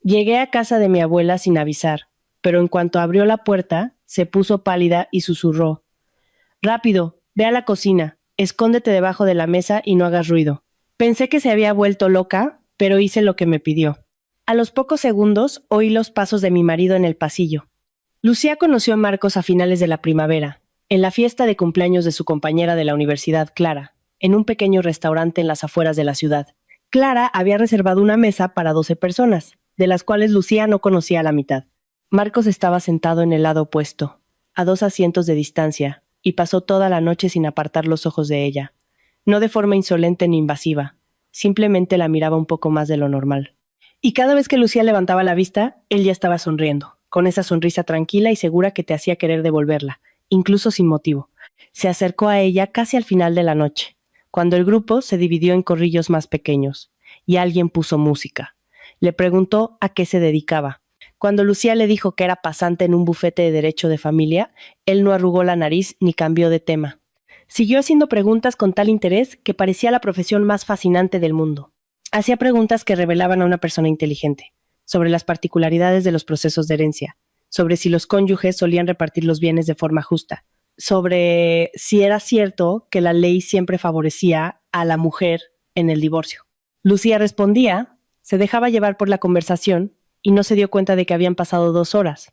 Llegué a casa de mi abuela sin avisar, pero en cuanto abrió la puerta, se puso pálida y susurró: «Rápido, ve a la cocina, escóndete debajo de la mesa y no hagas ruido». Pensé que se había vuelto loca, pero hice lo que me pidió. A los pocos segundos oí los pasos de mi marido en el pasillo. Lucía conoció a Marcos a finales de la primavera, en la fiesta de cumpleaños de su compañera de la universidad, Clara, en un pequeño restaurante en las afueras de la ciudad. Clara había reservado una mesa para 12 personas, de las cuales Lucía no conocía a la mitad. Marcos estaba sentado en el lado opuesto, a 2 asientos de distancia, y pasó toda la noche sin apartar los ojos de ella. No de forma insolente ni invasiva, simplemente la miraba un poco más de lo normal. Y cada vez que Lucía levantaba la vista, él ya estaba sonriendo, con esa sonrisa tranquila y segura que te hacía querer devolverla, incluso sin motivo. Se acercó a ella casi al final de la noche, cuando el grupo se dividió en corrillos más pequeños, y alguien puso música. Le preguntó a qué se dedicaba. Cuando Lucía le dijo que era pasante en un bufete de derecho de familia, él no arrugó la nariz ni cambió de tema. Siguió haciendo preguntas con tal interés que parecía la profesión más fascinante del mundo. Hacía preguntas que revelaban a una persona inteligente, sobre las particularidades de los procesos de herencia, sobre si los cónyuges solían repartir los bienes de forma justa, sobre si era cierto que la ley siempre favorecía a la mujer en el divorcio. Lucía respondía, se dejaba llevar por la conversación y no se dio cuenta de que habían pasado 2 horas.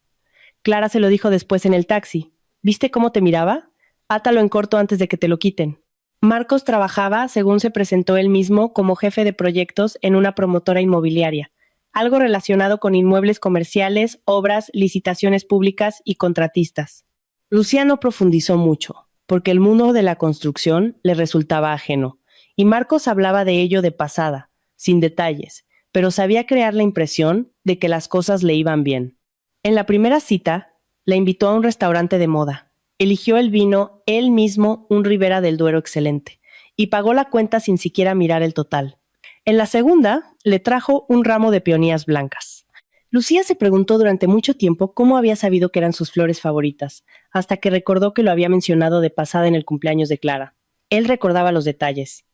Clara se lo dijo después en el taxi. ¿Viste cómo te miraba? Átalo en corto antes de que te lo quiten. Marcos trabajaba, según se presentó él mismo, como jefe de proyectos en una promotora inmobiliaria, algo relacionado con inmuebles comerciales, obras, licitaciones públicas y contratistas. Lucía no profundizó mucho, porque el mundo de la construcción le resultaba ajeno, y Marcos hablaba de ello de pasada, sin detalles, pero sabía crear la impresión de que las cosas le iban bien. En la primera cita, la invitó a un restaurante de moda. Eligió el vino él mismo, un Ribera del Duero excelente, y pagó la cuenta sin siquiera mirar el total. En la segunda, le trajo un ramo de peonías blancas. Lucía se preguntó durante mucho tiempo cómo había sabido que eran sus flores favoritas, hasta que recordó que lo había mencionado de pasada en el cumpleaños de Clara. Él recordaba los detalles.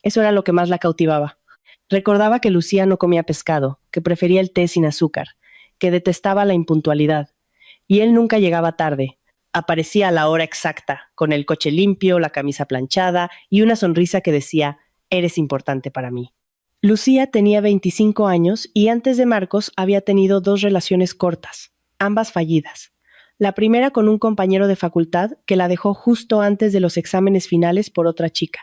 Eso era lo que más la cautivaba. Recordaba que Lucía no comía pescado, que prefería el té sin azúcar, que detestaba la impuntualidad. Y él nunca llegaba tarde. Aparecía a la hora exacta, con el coche limpio, la camisa planchada y una sonrisa que decía: «Eres importante para mí». Lucía tenía 25 años y antes de Marcos había tenido 2 relaciones cortas, ambas fallidas. La primera con un compañero de facultad que la dejó justo antes de los exámenes finales por otra chica.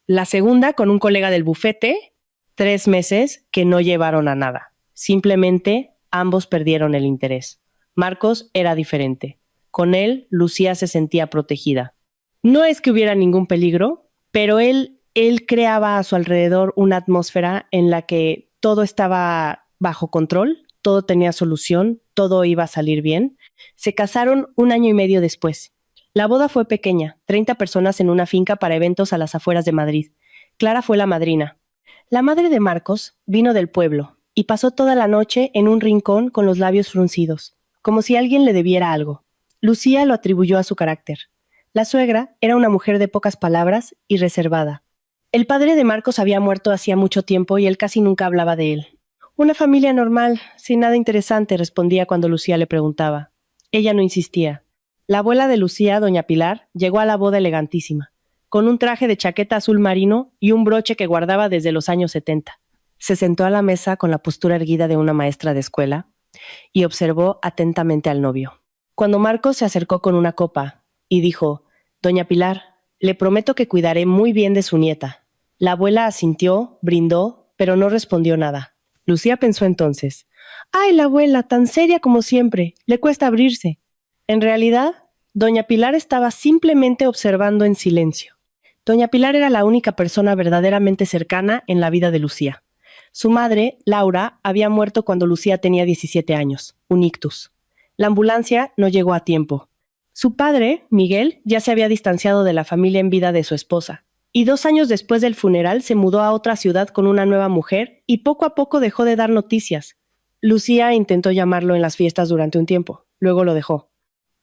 La segunda con un colega del bufete, 3 meses que no llevaron a nada. Simplemente ambos perdieron el interés. Marcos era diferente. Con él, Lucía se sentía protegida. No es que hubiera ningún peligro, pero él creaba a su alrededor una atmósfera en la que todo estaba bajo control, todo tenía solución, todo iba a salir bien. Se casaron 1 año y medio después. La boda fue pequeña, 30 personas en una finca para eventos a las afueras de Madrid. Clara fue la madrina. La madre de Marcos vino del pueblo y pasó toda la noche en un rincón con los labios fruncidos, como si alguien le debiera algo. Lucía lo atribuyó a su carácter. La suegra era una mujer de pocas palabras y reservada. El padre de Marcos había muerto hacía mucho tiempo y él casi nunca hablaba de él. Una familia normal, sin nada interesante, respondía cuando Lucía le preguntaba. Ella no insistía. La abuela de Lucía, doña Pilar, llegó a la boda elegantísima, con un traje de chaqueta azul marino y un broche que guardaba desde los años 70. Se sentó a la mesa con la postura erguida de una maestra de escuela y observó atentamente al novio. Cuando Marcos se acercó con una copa y dijo: «Doña Pilar, le prometo que cuidaré muy bien de su nieta». La abuela asintió, brindó, pero no respondió nada. Lucía pensó entonces: «Ay, la abuela, tan seria como siempre, le cuesta abrirse». En realidad, doña Pilar estaba simplemente observando en silencio. Doña Pilar era la única persona verdaderamente cercana en la vida de Lucía. Su madre, Laura, había muerto cuando Lucía tenía 17 años, un ictus. La ambulancia no llegó a tiempo. Su padre, Miguel, ya se había distanciado de la familia en vida de su esposa, y 2 años después del funeral se mudó a otra ciudad con una nueva mujer y poco a poco dejó de dar noticias. Lucía intentó llamarlo en las fiestas durante un tiempo, luego lo dejó.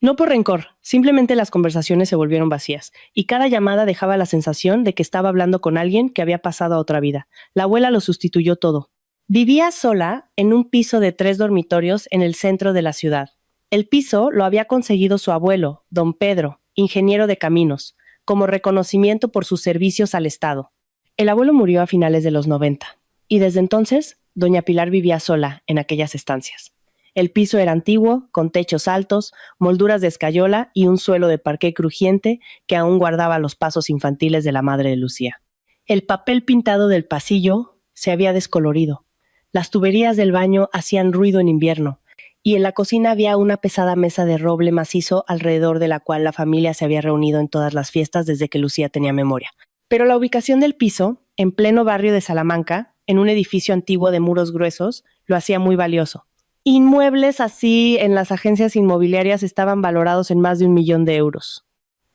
No por rencor, simplemente las conversaciones se volvieron vacías, y cada llamada dejaba la sensación de que estaba hablando con alguien que había pasado a otra vida. La abuela lo sustituyó todo. Vivía sola en un piso de 3 dormitorios en el centro de la ciudad. El piso lo había conseguido su abuelo, don Pedro, ingeniero de caminos, como reconocimiento por sus servicios al Estado. El abuelo murió a finales de los 90, y desde entonces, doña Pilar vivía sola en aquellas estancias. El piso era antiguo, con techos altos, molduras de escayola y un suelo de parqué crujiente que aún guardaba los pasos infantiles de la madre de Lucía. El papel pintado del pasillo se había descolorido. Las tuberías del baño hacían ruido en invierno, y en la cocina había una pesada mesa de roble macizo alrededor de la cual la familia se había reunido en todas las fiestas desde que Lucía tenía memoria. Pero la ubicación del piso, en pleno barrio de Salamanca, en un edificio antiguo de muros gruesos, lo hacía muy valioso. Inmuebles así en las agencias inmobiliarias estaban valorados en más de 1 millón de euros.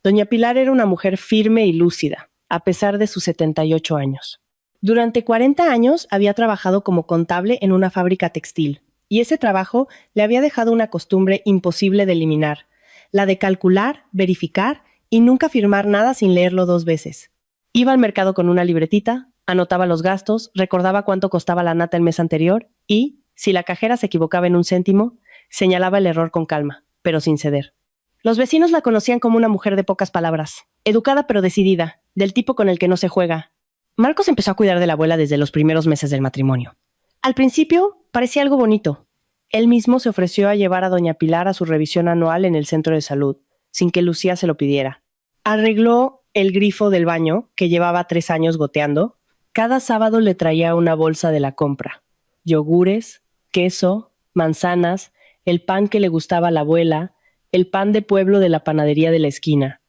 Doña Pilar era una mujer firme y lúcida, a pesar de sus 78 años. Durante 40 años había trabajado como contable en una fábrica textil, y ese trabajo le había dejado una costumbre imposible de eliminar, la de calcular, verificar y nunca firmar nada sin leerlo 2 veces. Iba al mercado con una libretita, anotaba los gastos, recordaba cuánto costaba la nata el mes anterior y, si la cajera se equivocaba en 1 céntimo, señalaba el error con calma, pero sin ceder. Los vecinos la conocían como una mujer de pocas palabras, educada pero decidida, del tipo con el que no se juega. Marcos empezó a cuidar de la abuela desde los primeros meses del matrimonio. Al principio parecía algo bonito. Él mismo se ofreció a llevar a doña Pilar a su revisión anual en el centro de salud, sin que Lucía se lo pidiera. Arregló el grifo del baño, que llevaba 3 años goteando. Cada sábado le traía una bolsa de la compra. Yogures, queso, manzanas, el pan que le gustaba a la abuela, el pan de pueblo de la panadería de la esquina.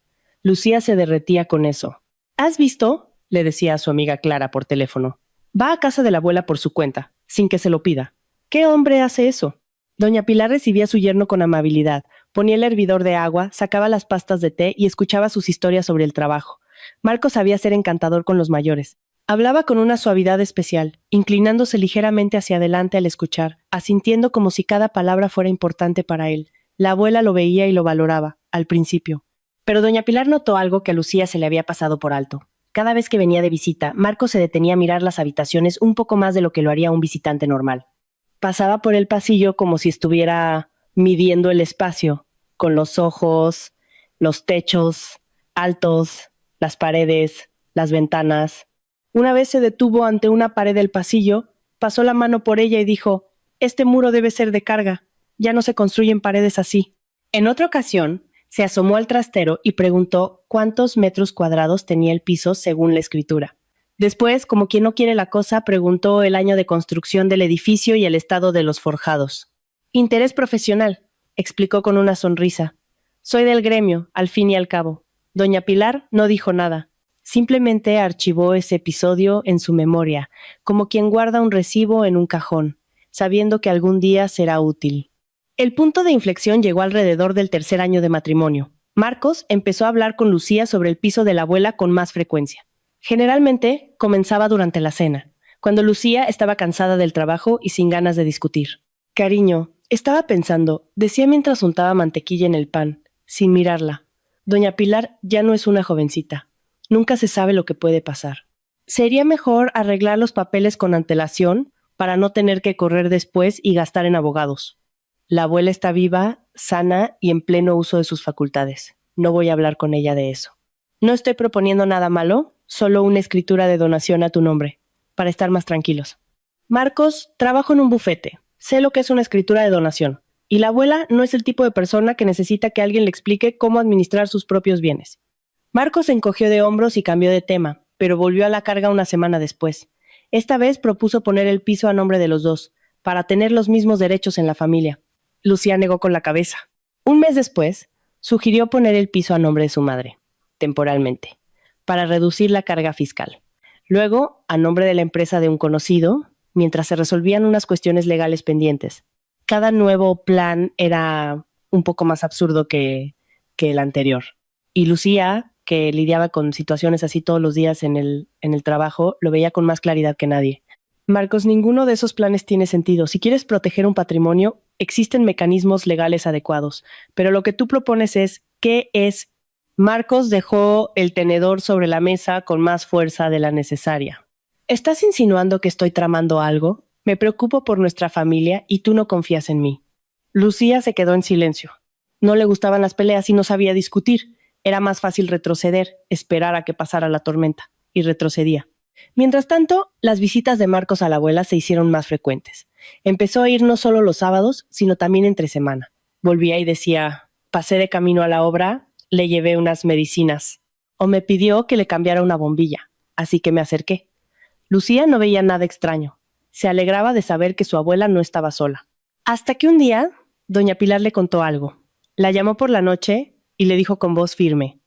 Lucía se derretía con eso. ¿Has visto?, le decía a su amiga Clara por teléfono. Va a casa de la abuela por su cuenta, sin que se lo pida. ¿Qué hombre hace eso? Doña Pilar recibía a su yerno con amabilidad, ponía el hervidor de agua, sacaba las pastas de té y escuchaba sus historias sobre el trabajo. Marcos sabía ser encantador con los mayores. Hablaba con una suavidad especial, inclinándose ligeramente hacia adelante al escuchar, asintiendo como si cada palabra fuera importante para él. La abuela lo veía y lo valoraba, al principio. Pero doña Pilar notó algo que a Lucía se le había pasado por alto. Cada vez que venía de visita, Marcos se detenía a mirar las habitaciones un poco más de lo que lo haría un visitante normal. Pasaba por el pasillo como si estuviera midiendo el espacio, con los ojos, los techos altos, las paredes, las ventanas. Una vez se detuvo ante una pared del pasillo, pasó la mano por ella y dijo: «Este muro debe ser de carga, ya no se construyen paredes así». En otra ocasión, se asomó al trastero y preguntó cuántos metros cuadrados tenía el piso según la escritura. Después, como quien no quiere la cosa, preguntó el año de construcción del edificio y el estado de los forjados. «Interés profesional», explicó con una sonrisa. «Soy del gremio, al fin y al cabo». Doña Pilar no dijo nada. Simplemente archivó ese episodio en su memoria, como quien guarda un recibo en un cajón, sabiendo que algún día será útil. El punto de inflexión llegó alrededor del 3er año de matrimonio. Marcos empezó a hablar con Lucía sobre el piso de la abuela con más frecuencia. Generalmente comenzaba durante la cena, cuando Lucía estaba cansada del trabajo y sin ganas de discutir. «Cariño, estaba pensando», decía mientras untaba mantequilla en el pan, sin mirarla. «Doña Pilar ya no es una jovencita. Nunca se sabe lo que puede pasar. Sería mejor arreglar los papeles con antelación para no tener que correr después y gastar en abogados. La abuela está viva, sana y en pleno uso de sus facultades. No voy a hablar con ella de eso. No estoy proponiendo nada malo, solo una escritura de donación a tu nombre, para estar más tranquilos». Marcos, trabajo en un bufete. Sé lo que es una escritura de donación. Y la abuela no es el tipo de persona que necesita que alguien le explique cómo administrar sus propios bienes. Marcos se encogió de hombros y cambió de tema, pero volvió a la carga una semana después. Esta vez propuso poner el piso a nombre de los dos, para tener los mismos derechos en la familia. Lucía negó con la cabeza. Un mes después, sugirió poner el piso a nombre de su madre, temporalmente, para reducir la carga fiscal. Luego, a nombre de la empresa de un conocido, mientras se resolvían unas cuestiones legales pendientes. Cada nuevo plan era un poco más absurdo que el anterior. Y Lucía, que lidiaba con situaciones así todos los días en el trabajo, lo veía con más claridad que nadie. «Marcos, ninguno de esos planes tiene sentido. Si quieres proteger un patrimonio, existen mecanismos legales adecuados. Pero lo que tú propones es, ¿qué es?» Marcos dejó el tenedor sobre la mesa con más fuerza de la necesaria. «¿Estás insinuando que estoy tramando algo?», Me preocupo por nuestra familia y tú no confías en mí. Lucía se quedó en silencio. No le gustaban las peleas y no sabía discutir. Era más fácil retroceder, esperar a que pasara la tormenta, y retrocedía. Mientras tanto, las visitas de Marcos a la abuela se hicieron más frecuentes. Empezó a ir no solo los sábados, sino también entre semana. Volvía y decía, pasé de camino a la obra, le llevé unas medicinas. O me pidió que le cambiara una bombilla, así que me acerqué. Lucía no veía nada extraño. Se alegraba de saber que su abuela no estaba sola. Hasta que un día, doña Pilar le contó algo. La llamó por la noche y le dijo con voz firme,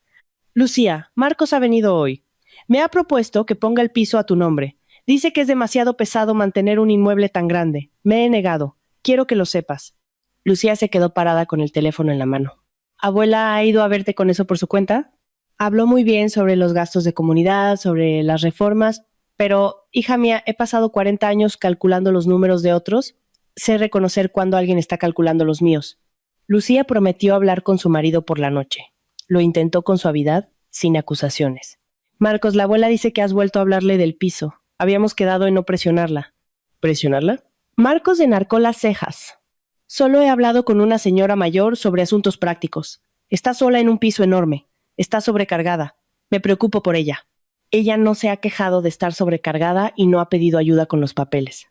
Lucía, Marcos ha venido hoy. Me ha propuesto que ponga el piso a tu nombre. Dice que es demasiado pesado mantener un inmueble tan grande. Me he negado. Quiero que lo sepas. Lucía se quedó parada con el teléfono en la mano. ¿Abuela ha ido a verte con eso por su cuenta? Habló muy bien sobre los gastos de comunidad, sobre las reformas, pero, hija mía, he pasado 40 años calculando los números de otros. Sé reconocer cuando alguien está calculando los míos. Lucía prometió hablar con su marido por la noche. Lo intentó con suavidad, sin acusaciones. Marcos, la abuela dice que has vuelto a hablarle del piso. Habíamos quedado en no presionarla. ¿Presionarla? Marcos enarcó las cejas. Solo he hablado con una señora mayor sobre asuntos prácticos. Está sola en un piso enorme. Está sobrecargada. Me preocupo por ella. Ella no se ha quejado de estar sobrecargada y no ha pedido ayuda con los papeles.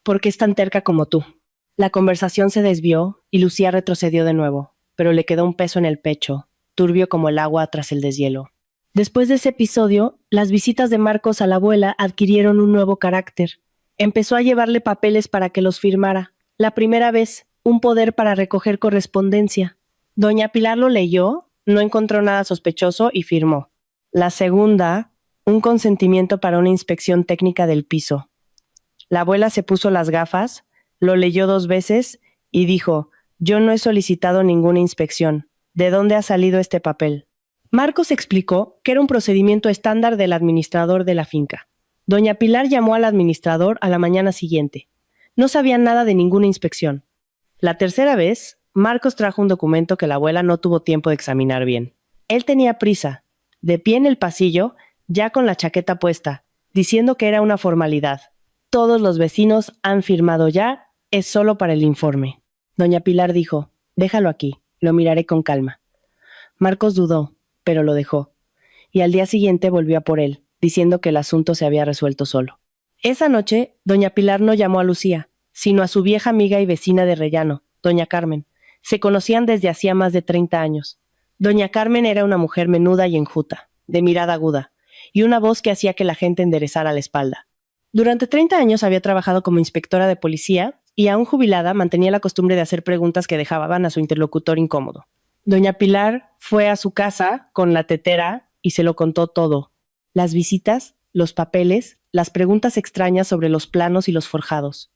¿Por qué es tan terca como tú? La conversación se desvió y Lucía retrocedió de nuevo, pero le quedó un peso en el pecho, turbio como el agua tras el deshielo. Después de ese episodio, las visitas de Marcos a la abuela adquirieron un nuevo carácter. Empezó a llevarle papeles para que los firmara. La primera vez, un poder para recoger correspondencia. Doña Pilar lo leyó, no encontró nada sospechoso y firmó. La segunda, un consentimiento para una inspección técnica del piso. La abuela se puso las gafas, lo leyó 2 veces y dijo, yo no he solicitado ninguna inspección. ¿De dónde ha salido este papel? Marcos explicó que era un procedimiento estándar del administrador de la finca. Doña Pilar llamó al administrador a la mañana siguiente. No sabía nada de ninguna inspección. La tercera vez, Marcos trajo un documento que la abuela no tuvo tiempo de examinar bien. Él tenía prisa, de pie en el pasillo, ya con la chaqueta puesta, diciendo que era una formalidad. Todos los vecinos han firmado ya, es solo para el informe. Doña Pilar dijo, déjalo aquí, lo miraré con calma. Marcos dudó, pero lo dejó. Y al día siguiente volvió a por él, diciendo que el asunto se había resuelto solo. Esa noche, doña Pilar no llamó a Lucía, sino a su vieja amiga y vecina de Rellano, doña Carmen. Se conocían desde hacía más de 30 años. Doña Carmen era una mujer menuda y enjuta, de mirada aguda, y una voz que hacía que la gente enderezara la espalda. Durante 30 años había trabajado como inspectora de policía y, aún jubilada, mantenía la costumbre de hacer preguntas que dejaban a su interlocutor incómodo. Doña Pilar fue a su casa con la tetera y se lo contó todo. Las visitas, los papeles, las preguntas extrañas sobre los planos y los forjados.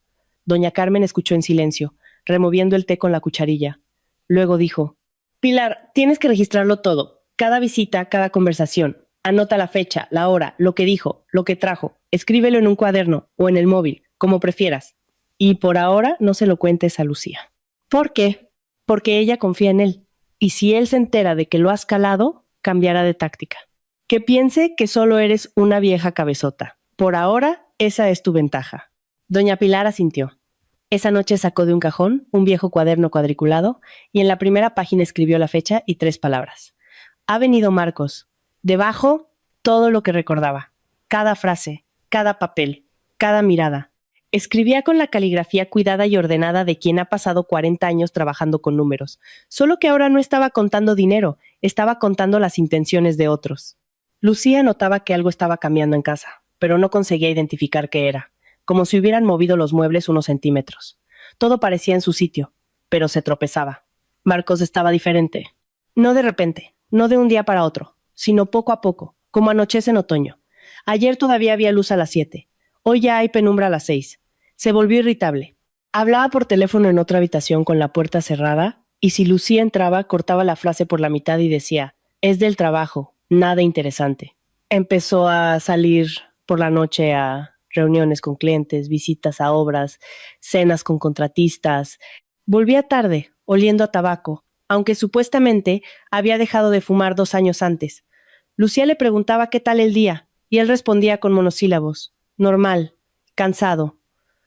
Doña Carmen escuchó en silencio, removiendo el té con la cucharilla. Luego dijo, Pilar, tienes que registrarlo todo. Cada visita, cada conversación. Anota la fecha, la hora, lo que dijo, lo que trajo. Escríbelo en un cuaderno o en el móvil, como prefieras. Y por ahora no se lo cuentes a Lucía. ¿Por qué? Porque ella confía en él. Y si él se entera de que lo has calado, cambiará de táctica. Que piense que solo eres una vieja cabezota. Por ahora, esa es tu ventaja. Doña Pilar asintió. Esa noche sacó de un cajón un viejo cuaderno cuadriculado y en la primera página escribió la fecha y 3 palabras. Ha venido Marcos. Debajo, todo lo que recordaba. Cada frase, cada papel, cada mirada. Escribía con la caligrafía cuidada y ordenada de quien ha pasado 40 años trabajando con números, solo que ahora no estaba contando dinero, estaba contando las intenciones de otros. Lucía notaba que algo estaba cambiando en casa, pero no conseguía identificar qué era, como si hubieran movido los muebles unos centímetros. Todo parecía en su sitio, pero se tropezaba. Marcos estaba diferente. No de repente, no de un día para otro, sino poco a poco, como anochece en otoño. Ayer todavía había luz a las 7, hoy ya hay penumbra a las 6. Se volvió irritable. Hablaba por teléfono en otra habitación con la puerta cerrada, y si Lucía entraba, cortaba la frase por la mitad y decía, es del trabajo, nada interesante. Empezó a salir por la noche a reuniones con clientes, visitas a obras, cenas con contratistas. Volvía tarde, oliendo a tabaco, aunque supuestamente había dejado de fumar 2 años antes. Lucía le preguntaba qué tal el día, y él respondía con monosílabos, normal, cansado.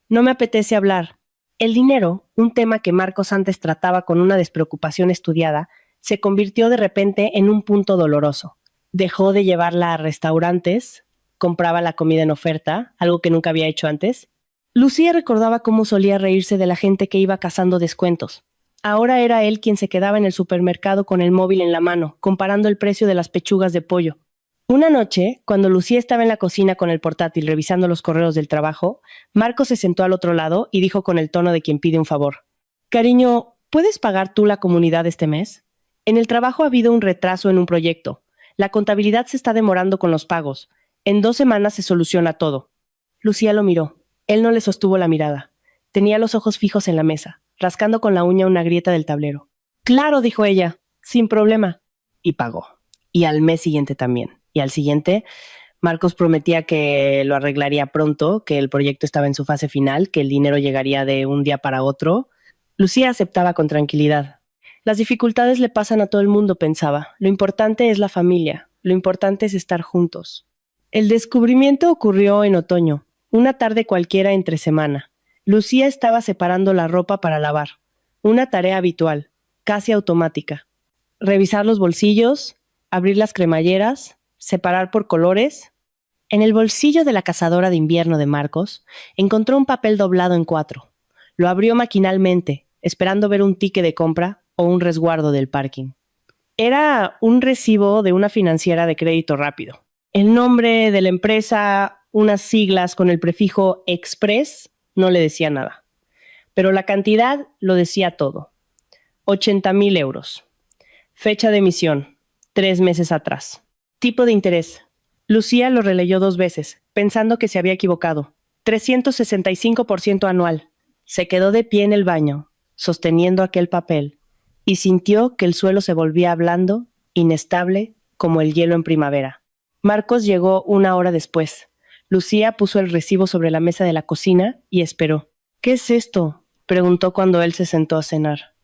No me apetece hablar. El dinero, un tema que Marcos antes trataba con una despreocupación estudiada, se convirtió de repente en un punto doloroso. Dejó de llevarla a restaurantes, compraba la comida en oferta, algo que nunca había hecho antes. Lucía recordaba cómo solía reírse de la gente que iba cazando descuentos. Ahora era él quien se quedaba en el supermercado con el móvil en la mano, comparando el precio de las pechugas de pollo. Una noche, cuando Lucía estaba en la cocina con el portátil revisando los correos del trabajo, Marcos se sentó al otro lado y dijo con el tono de quien pide un favor: Cariño, ¿puedes pagar tú la comunidad este mes? En el trabajo ha habido un retraso en un proyecto. La contabilidad se está demorando con los pagos. En 2 semanas se soluciona todo. Lucía lo miró. Él no le sostuvo la mirada. Tenía los ojos fijos en la mesa, rascando con la uña una grieta del tablero. Claro, dijo ella, sin problema. Y pagó. Y al mes siguiente también. Y al siguiente, Marcos prometía que lo arreglaría pronto, que el proyecto estaba en su fase final, que el dinero llegaría de un día para otro. Lucía aceptaba con tranquilidad. Las dificultades le pasan a todo el mundo, pensaba. Lo importante es la familia. Lo importante es estar juntos. El descubrimiento ocurrió en otoño, una tarde cualquiera entre semana. Lucía estaba separando la ropa para lavar. Una tarea habitual, casi automática. Revisar los bolsillos, abrir las cremalleras, separar por colores. En el bolsillo de la cazadora de invierno de Marcos, encontró un papel doblado en 4. Lo abrió maquinalmente, esperando ver un ticket de compra o un resguardo del parking. Era un recibo de una financiera de crédito rápido. El nombre de la empresa, unas siglas con el prefijo Express, no le decía nada. Pero la cantidad lo decía todo. 80,000 euros. Fecha de emisión, 3 meses atrás. Tipo de interés. Lucía lo releyó 2 veces, pensando que se había equivocado. 365% anual. Se quedó de pie en el baño, sosteniendo aquel papel, y sintió que el suelo se volvía blando, inestable, como el hielo en primavera. Marcos llegó 1 hora después. Lucía puso el recibo sobre la mesa de la cocina y esperó. ¿Qué es esto?, preguntó cuando él se sentó a cenar.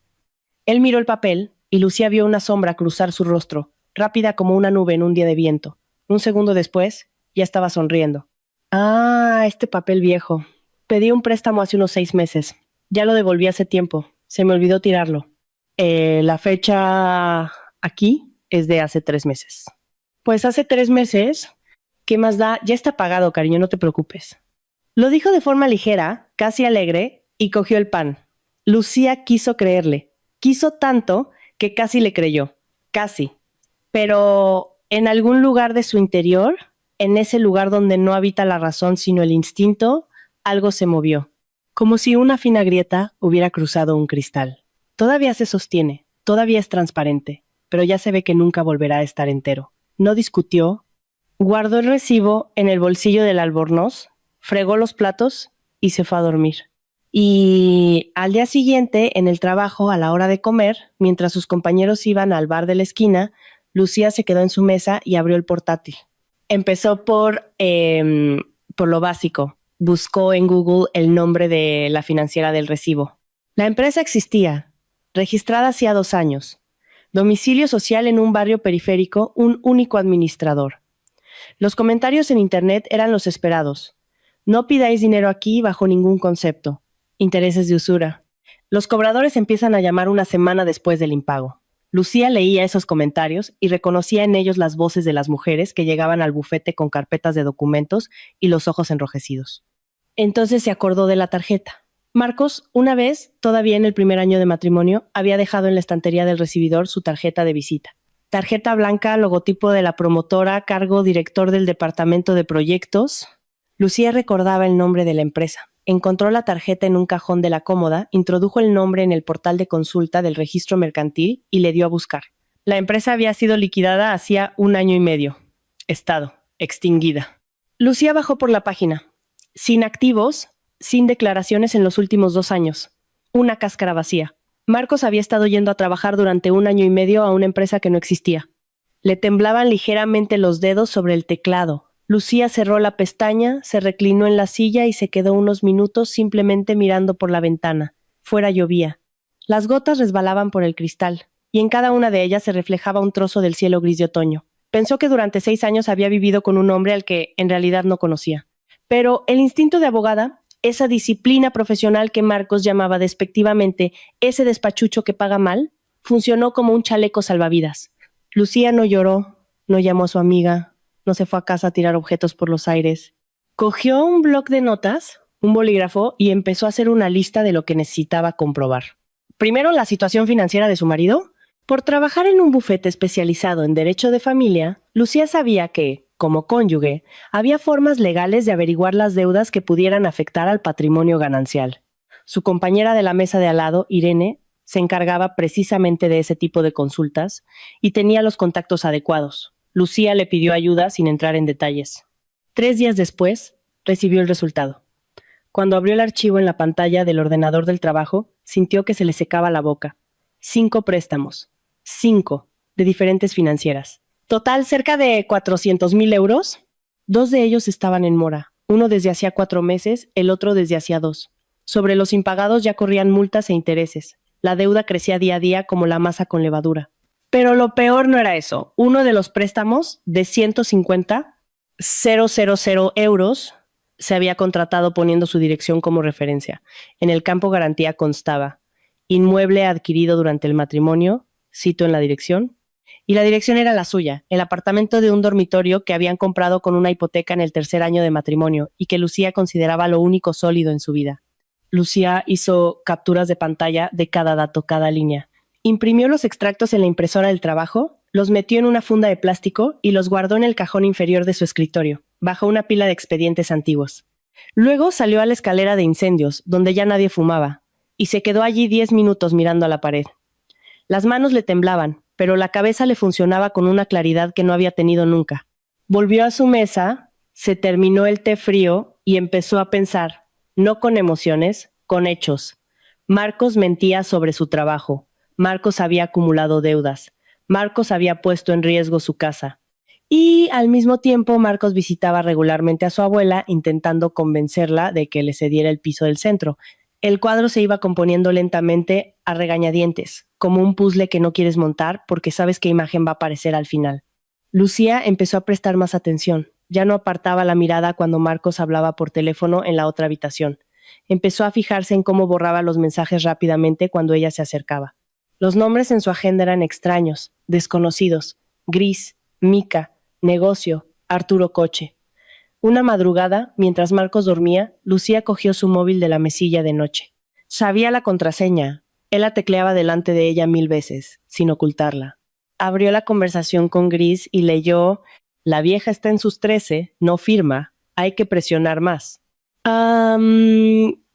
Él miró el papel y Lucía vio una sombra cruzar su rostro, rápida como una nube en un día de viento. Un segundo después, ya estaba sonriendo. Ah, este papel viejo. Pedí un préstamo hace unos 6 meses. Ya lo devolví hace tiempo. Se me olvidó tirarlo. La fecha aquí es de hace 3 meses. Pues hace 3 meses, ¿qué más da? Ya está pagado, cariño, no te preocupes. Lo dijo de forma ligera, casi alegre, y cogió el pan. Lucía quiso creerle. Quiso tanto que casi le creyó. Casi. Pero en algún lugar de su interior, en ese lugar donde no habita la razón sino el instinto, algo se movió. Como si una fina grieta hubiera cruzado un cristal. Todavía se sostiene, todavía es transparente, pero ya se ve que nunca volverá a estar entero. No discutió, guardó el recibo en el bolsillo del albornoz, fregó los platos y se fue a dormir. Y al día siguiente, en el trabajo, a la hora de comer, mientras sus compañeros iban al bar de la esquina, Lucía se quedó en su mesa y abrió el portátil. Empezó por lo básico. Buscó en Google el nombre de la financiera del recibo. La empresa existía, registrada hacía 2 años. Domicilio social en un barrio periférico, un único administrador. Los comentarios en internet eran los esperados. No pidáis dinero aquí bajo ningún concepto. Intereses de usura. Los cobradores empiezan a llamar 1 semana después del impago. Lucía leía esos comentarios y reconocía en ellos las voces de las mujeres que llegaban al bufete con carpetas de documentos y los ojos enrojecidos. Entonces se acordó de la tarjeta. Marcos, una vez, todavía en el primer año de matrimonio, había dejado en la estantería del recibidor su tarjeta de visita. Tarjeta blanca, logotipo de la promotora, cargo director del departamento de proyectos. Lucía recordaba el nombre de la empresa. Encontró la tarjeta en un cajón de la cómoda, introdujo el nombre en el portal de consulta del registro mercantil y le dio a buscar. La empresa había sido liquidada hacía 1 año y medio. Estado, extinguida. Lucía bajó por la página. Sin activos, sin declaraciones en los últimos 2 años. Una cáscara vacía. Marcos había estado yendo a trabajar durante 1 año y medio a una empresa que no existía. Le temblaban ligeramente los dedos sobre el teclado. Lucía cerró la pestaña, se reclinó en la silla y se quedó unos minutos simplemente mirando por la ventana. Fuera llovía. Las gotas resbalaban por el cristal, y en cada una de ellas se reflejaba un trozo del cielo gris de otoño. Pensó que durante 6 años había vivido con un hombre al que en realidad no conocía. Pero el instinto de abogada esa disciplina profesional que Marcos llamaba despectivamente ese despachucho que paga mal, funcionó como un chaleco salvavidas. Lucía no lloró, no llamó a su amiga, no se fue a casa a tirar objetos por los aires. Cogió un bloc de notas, un bolígrafo y empezó a hacer una lista de lo que necesitaba comprobar. Primero, la situación financiera de su marido. Por trabajar en un bufete especializado en derecho de familia, Lucía sabía que, como cónyuge, había formas legales de averiguar las deudas que pudieran afectar al patrimonio ganancial. Su compañera de la mesa de al lado, Irene, se encargaba precisamente de ese tipo de consultas y tenía los contactos adecuados. Lucía le pidió ayuda sin entrar en detalles. 3 días después, recibió el resultado. Cuando abrió el archivo en la pantalla del ordenador del trabajo, sintió que se le secaba la boca. 5 préstamos. 5, de diferentes financieras. Total, cerca de 400,000 euros. 2 de ellos estaban en mora. Uno desde hacía 4 meses, el otro desde hacía 2. Sobre los impagados ya corrían multas e intereses. La deuda crecía día a día como la masa con levadura. Pero lo peor no era eso. Uno de los préstamos, de 150,000 euros, se había contratado poniendo su dirección como referencia. En el campo garantía constaba: inmueble adquirido durante el matrimonio, cito en la dirección, y la dirección era la suya, el apartamento de un dormitorio que habían comprado con una hipoteca en el 3er año de matrimonio y que Lucía consideraba lo único sólido en su vida. Lucía hizo capturas de pantalla de cada dato, cada línea. Imprimió los extractos en la impresora del trabajo, los metió en una funda de plástico y los guardó en el cajón inferior de su escritorio, bajo una pila de expedientes antiguos. Luego salió a la escalera de incendios, donde ya nadie fumaba, y se quedó allí 10 minutos mirando a la pared. Las manos le temblaban, pero la cabeza le funcionaba con una claridad que no había tenido nunca. Volvió a su mesa, se terminó el té frío y empezó a pensar, no con emociones, con hechos. Marcos mentía sobre su trabajo. Marcos había acumulado deudas. Marcos había puesto en riesgo su casa. Y al mismo tiempo Marcos visitaba regularmente a su abuela intentando convencerla de que le cediera el piso del centro. El cuadro se iba componiendo lentamente a regañadientes, como un puzzle que no quieres montar porque sabes qué imagen va a aparecer al final. Lucía empezó a prestar más atención. Ya no apartaba la mirada cuando Marcos hablaba por teléfono en la otra habitación. Empezó a fijarse en cómo borraba los mensajes rápidamente cuando ella se acercaba. Los nombres en su agenda eran extraños, desconocidos: Gris, Mica, Negocio, Arturo Coche. Una madrugada, mientras Marcos dormía, Lucía cogió su móvil de la mesilla de noche. Sabía la contraseña. Él la tecleaba delante de ella 1000 veces, sin ocultarla. Abrió la conversación con Gris y leyó: la vieja está en sus 13, no firma, hay que presionar más.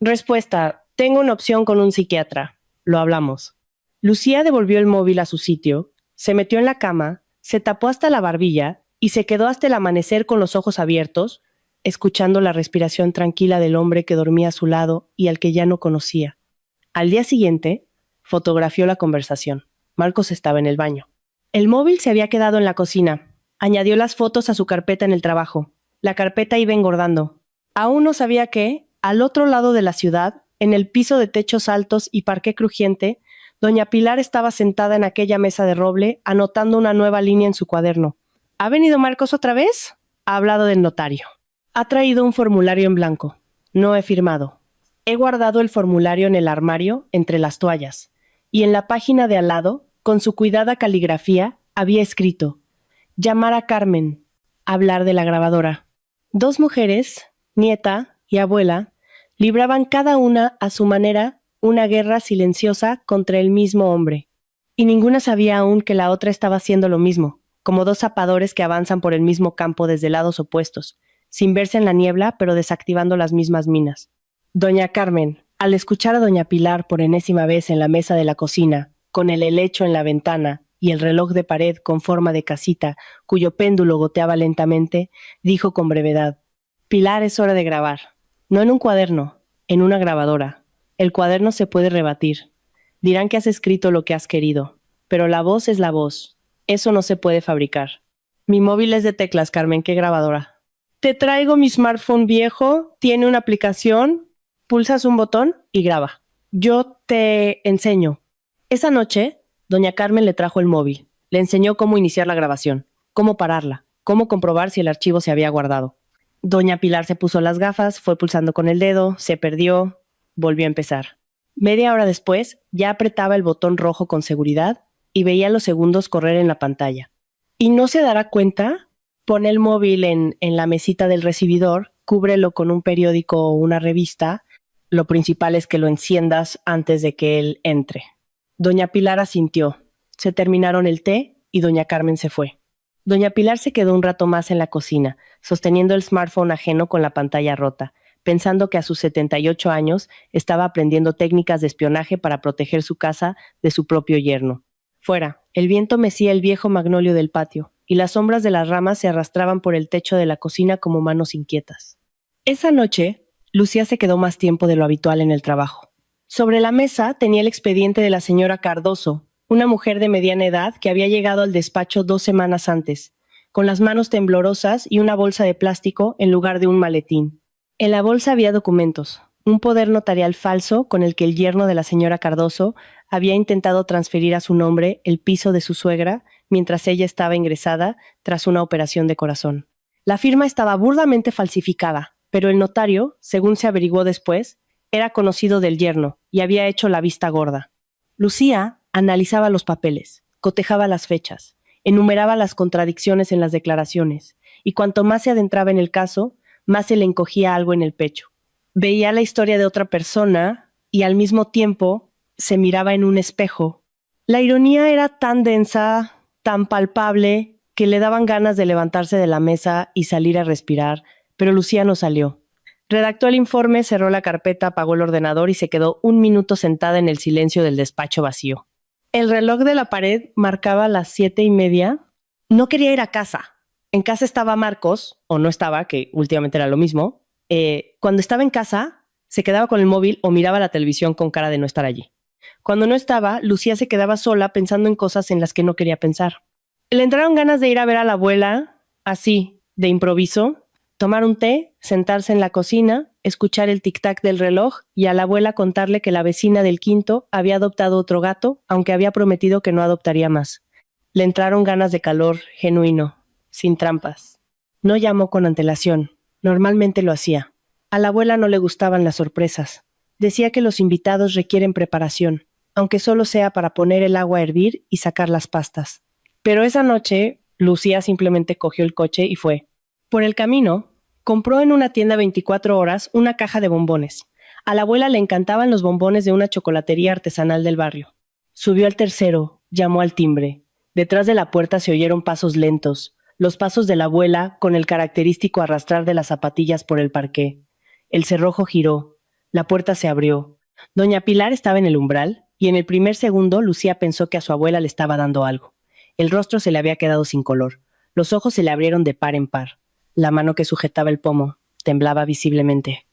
Respuesta: tengo una opción con un psiquiatra. Lo hablamos. Lucía devolvió el móvil a su sitio, se metió en la cama, se tapó hasta la barbilla y se quedó hasta el amanecer con los ojos abiertos, escuchando la respiración tranquila del hombre que dormía a su lado y al que ya no conocía. Al día siguiente, fotografió la conversación. Marcos estaba en el baño. El móvil se había quedado en la cocina. Añadió las fotos a su carpeta en el trabajo. La carpeta iba engordando. Aún no sabía que, al otro lado de la ciudad, en el piso de techos altos y parqué crujiente, doña Pilar estaba sentada en aquella mesa de roble, anotando una nueva línea en su cuaderno. ¿Ha venido Marcos otra vez? Ha hablado del notario. Ha traído un formulario en blanco. No he firmado. He guardado el formulario en el armario, entre las toallas. Y en la página de al lado, con su cuidada caligrafía, había escrito: llamar a Carmen, hablar de la grabadora. 2 mujeres, nieta y abuela, libraban cada una a su manera una guerra silenciosa contra el mismo hombre. Y ninguna sabía aún que la otra estaba haciendo lo mismo, como 2 zapadores que avanzan por el mismo campo desde lados opuestos, sin verse en la niebla, pero desactivando las mismas minas. Doña Carmen, al escuchar a doña Pilar por enésima vez en la mesa de la cocina, con el helecho en la ventana y el reloj de pared con forma de casita, cuyo péndulo goteaba lentamente, dijo con brevedad: Pilar, es hora de grabar. No en un cuaderno, en una grabadora. El cuaderno se puede rebatir. Dirán que has escrito lo que has querido, pero la voz es la voz. Eso no se puede fabricar. Mi móvil es de teclas, Carmen, ¿qué grabadora? Te traigo mi smartphone viejo, tiene una aplicación, pulsas un botón y graba. Yo te enseño. Esa noche, doña Carmen le trajo el móvil. Le enseñó cómo iniciar la grabación, cómo pararla, cómo comprobar si el archivo se había guardado. Doña Pilar se puso las gafas, fue pulsando con el dedo, se perdió, volvió a empezar. Media hora después, ya apretaba el botón rojo con seguridad y veía los segundos correr en la pantalla. ¿Y no se dará cuenta? Pone el móvil en la mesita del recibidor, cúbrelo con un periódico o una revista. Lo principal es que lo enciendas antes de que él entre. Doña Pilar asintió. Se terminaron el té y doña Carmen se fue. Doña Pilar se quedó un rato más en la cocina, sosteniendo el smartphone ajeno con la pantalla rota, pensando que a sus 78 años estaba aprendiendo técnicas de espionaje para proteger su casa de su propio yerno. Fuera, el viento mecía el viejo magnolio del patio, y las sombras de las ramas se arrastraban por el techo de la cocina como manos inquietas. Esa noche, Lucía se quedó más tiempo de lo habitual en el trabajo. Sobre la mesa tenía el expediente de la señora Cardoso, una mujer de mediana edad que había llegado al despacho 2 semanas antes, con las manos temblorosas y una bolsa de plástico en lugar de un maletín. En la bolsa había documentos, un poder notarial falso con el que el yerno de la señora Cardoso había intentado transferir a su nombre el piso de su suegra mientras ella estaba ingresada tras una operación de corazón. La firma estaba burdamente falsificada, pero el notario, según se averiguó después, era conocido del yerno y había hecho la vista gorda. Lucía analizaba los papeles, cotejaba las fechas, enumeraba las contradicciones en las declaraciones, y cuanto más se adentraba en el caso, más se le encogía algo en el pecho. Veía la historia de otra persona y al mismo tiempo se miraba en un espejo. La ironía era tan densa, tan palpable, que le daban ganas de levantarse de la mesa y salir a respirar, pero Lucía no salió. Redactó el informe, cerró la carpeta, apagó el ordenador y se quedó 1 minuto sentada en el silencio del despacho vacío. El reloj de la pared marcaba las 7:30. No quería ir a casa. En casa estaba Marcos, o no estaba, que últimamente era lo mismo. Cuando estaba en casa, se quedaba con el móvil o miraba la televisión con cara de no estar allí. Cuando no estaba, Lucía se quedaba sola pensando en cosas en las que no quería pensar. Le entraron ganas de ir a ver a la abuela, así, de improviso, tomar un té, sentarse en la cocina, escuchar el tic-tac del reloj y a la abuela contarle que la vecina del quinto había adoptado otro gato, aunque había prometido que no adoptaría más. Le entraron ganas de calor genuino, sin trampas. No llamó con antelación. Normalmente lo hacía. A la abuela no le gustaban las sorpresas. Decía que los invitados requieren preparación, aunque solo sea para poner el agua a hervir y sacar las pastas. Pero esa noche, Lucía simplemente cogió el coche y fue. Por el camino, compró en una tienda 24 horas una caja de bombones. A la abuela le encantaban los bombones de una chocolatería artesanal del barrio. Subió al tercero, llamó al timbre. Detrás de la puerta se oyeron pasos lentos, los pasos de la abuela con el característico arrastrar de las zapatillas por el parqué. El cerrojo giró, la puerta se abrió. Doña Pilar estaba en el umbral y en el primer segundo Lucía pensó que a su abuela le estaba dando algo. El rostro se le había quedado sin color, los ojos se le abrieron de par en par. La mano que sujetaba el pomo temblaba visiblemente.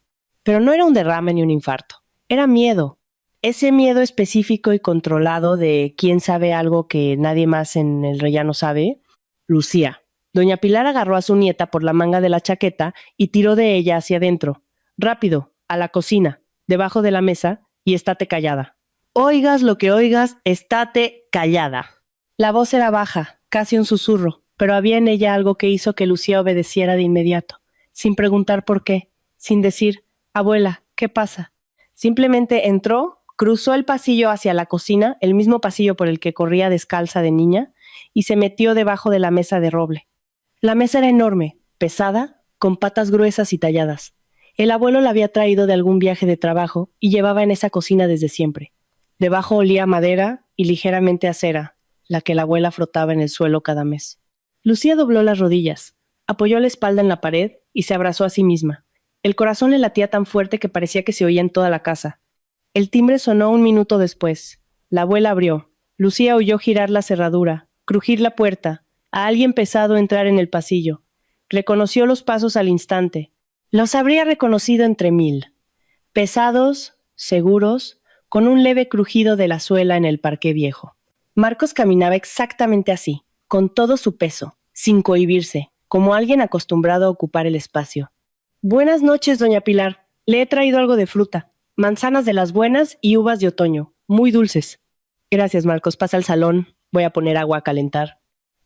Pero no era un derrame ni un infarto, era miedo. Ese miedo específico y controlado de quién sabe algo que nadie más en el rellano sabe. Lucía. Doña Pilar agarró a su nieta por la manga de la chaqueta y tiró de ella hacia adentro. Rápido, a la cocina, debajo de la mesa, y estate callada. Oigas lo que oigas, estate callada. La voz era baja, casi un susurro, pero había en ella algo que hizo que Lucía obedeciera de inmediato, sin preguntar por qué, sin decir, abuela, ¿qué pasa? Simplemente entró, cruzó el pasillo hacia la cocina, el mismo pasillo por el que corría descalza de niña, y se metió debajo de la mesa de roble. La mesa era enorme, pesada, con patas gruesas y talladas. El abuelo la había traído de algún viaje de trabajo y llevaba en esa cocina desde siempre. Debajo olía a madera y ligeramente a cera, la que la abuela frotaba en el suelo cada mes. Lucía dobló las rodillas, apoyó la espalda en la pared y se abrazó a sí misma. El corazón le latía tan fuerte que parecía que se oía en toda la casa. El timbre sonó 1 minuto después. La abuela abrió. Lucía oyó girar la cerradura, crujir la puerta, a alguien pesado entrar en el pasillo. Reconoció los pasos al instante. Los habría reconocido entre 1000. Pesados, seguros, con un leve crujido de la suela en el parqué viejo. Marcos caminaba exactamente así, con todo su peso, sin cohibirse, como alguien acostumbrado a ocupar el espacio. Buenas noches, doña Pilar. Le he traído algo de fruta. Manzanas de las buenas y uvas de otoño, muy dulces. Gracias, Marcos. Pasa al salón. Voy a poner agua a calentar.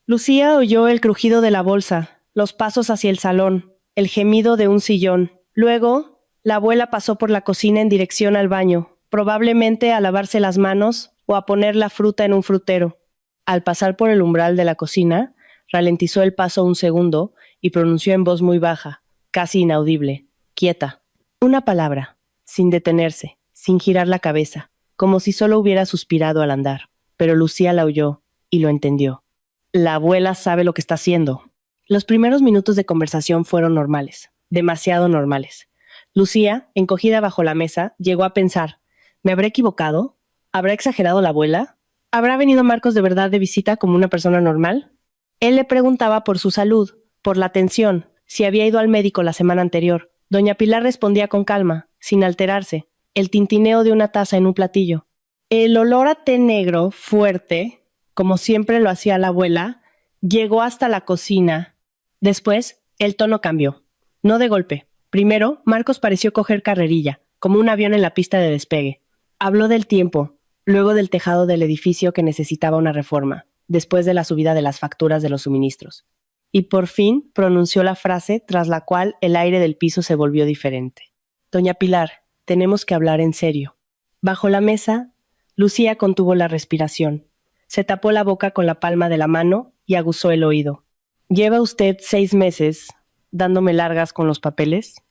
Lucía oyó el crujido de la bolsa, los pasos hacia el salón, el gemido de un sillón. Luego, la abuela pasó por la cocina en dirección al baño, probablemente a lavarse las manos o a poner la fruta en un frutero. Al pasar por el umbral de la cocina, ralentizó el paso un segundo y pronunció en voz muy baja, casi inaudible: quieta. Una palabra, sin detenerse, sin girar la cabeza, como si solo hubiera suspirado al andar. Pero Lucía la oyó y lo entendió. La abuela sabe lo que está haciendo. Los primeros minutos de conversación fueron normales, demasiado normales. Lucía, encogida bajo la mesa, llegó a pensar: ¿me habré equivocado? ¿Habrá exagerado la abuela? ¿Habrá venido Marcos de verdad de visita como una persona normal? Él le preguntaba por su salud, por la tensión, si había ido al médico la semana anterior. Doña Pilar respondía con calma, sin alterarse, el tintineo de una taza en un platillo. El olor a té negro, fuerte, como siempre lo hacía la abuela, llegó hasta la cocina. Después, el tono cambió. No de golpe. Primero, Marcos pareció coger carrerilla, como un avión en la pista de despegue. Habló del tiempo, luego del tejado del edificio que necesitaba una reforma, después de la subida de las facturas de los suministros. Y por fin pronunció la frase tras la cual el aire del piso se volvió diferente. Doña Pilar, tenemos que hablar en serio. Bajo la mesa, Lucía contuvo la respiración. Se tapó la boca con la palma de la mano y aguzó el oído. ¿Lleva usted 6 meses dándome largas con los papeles?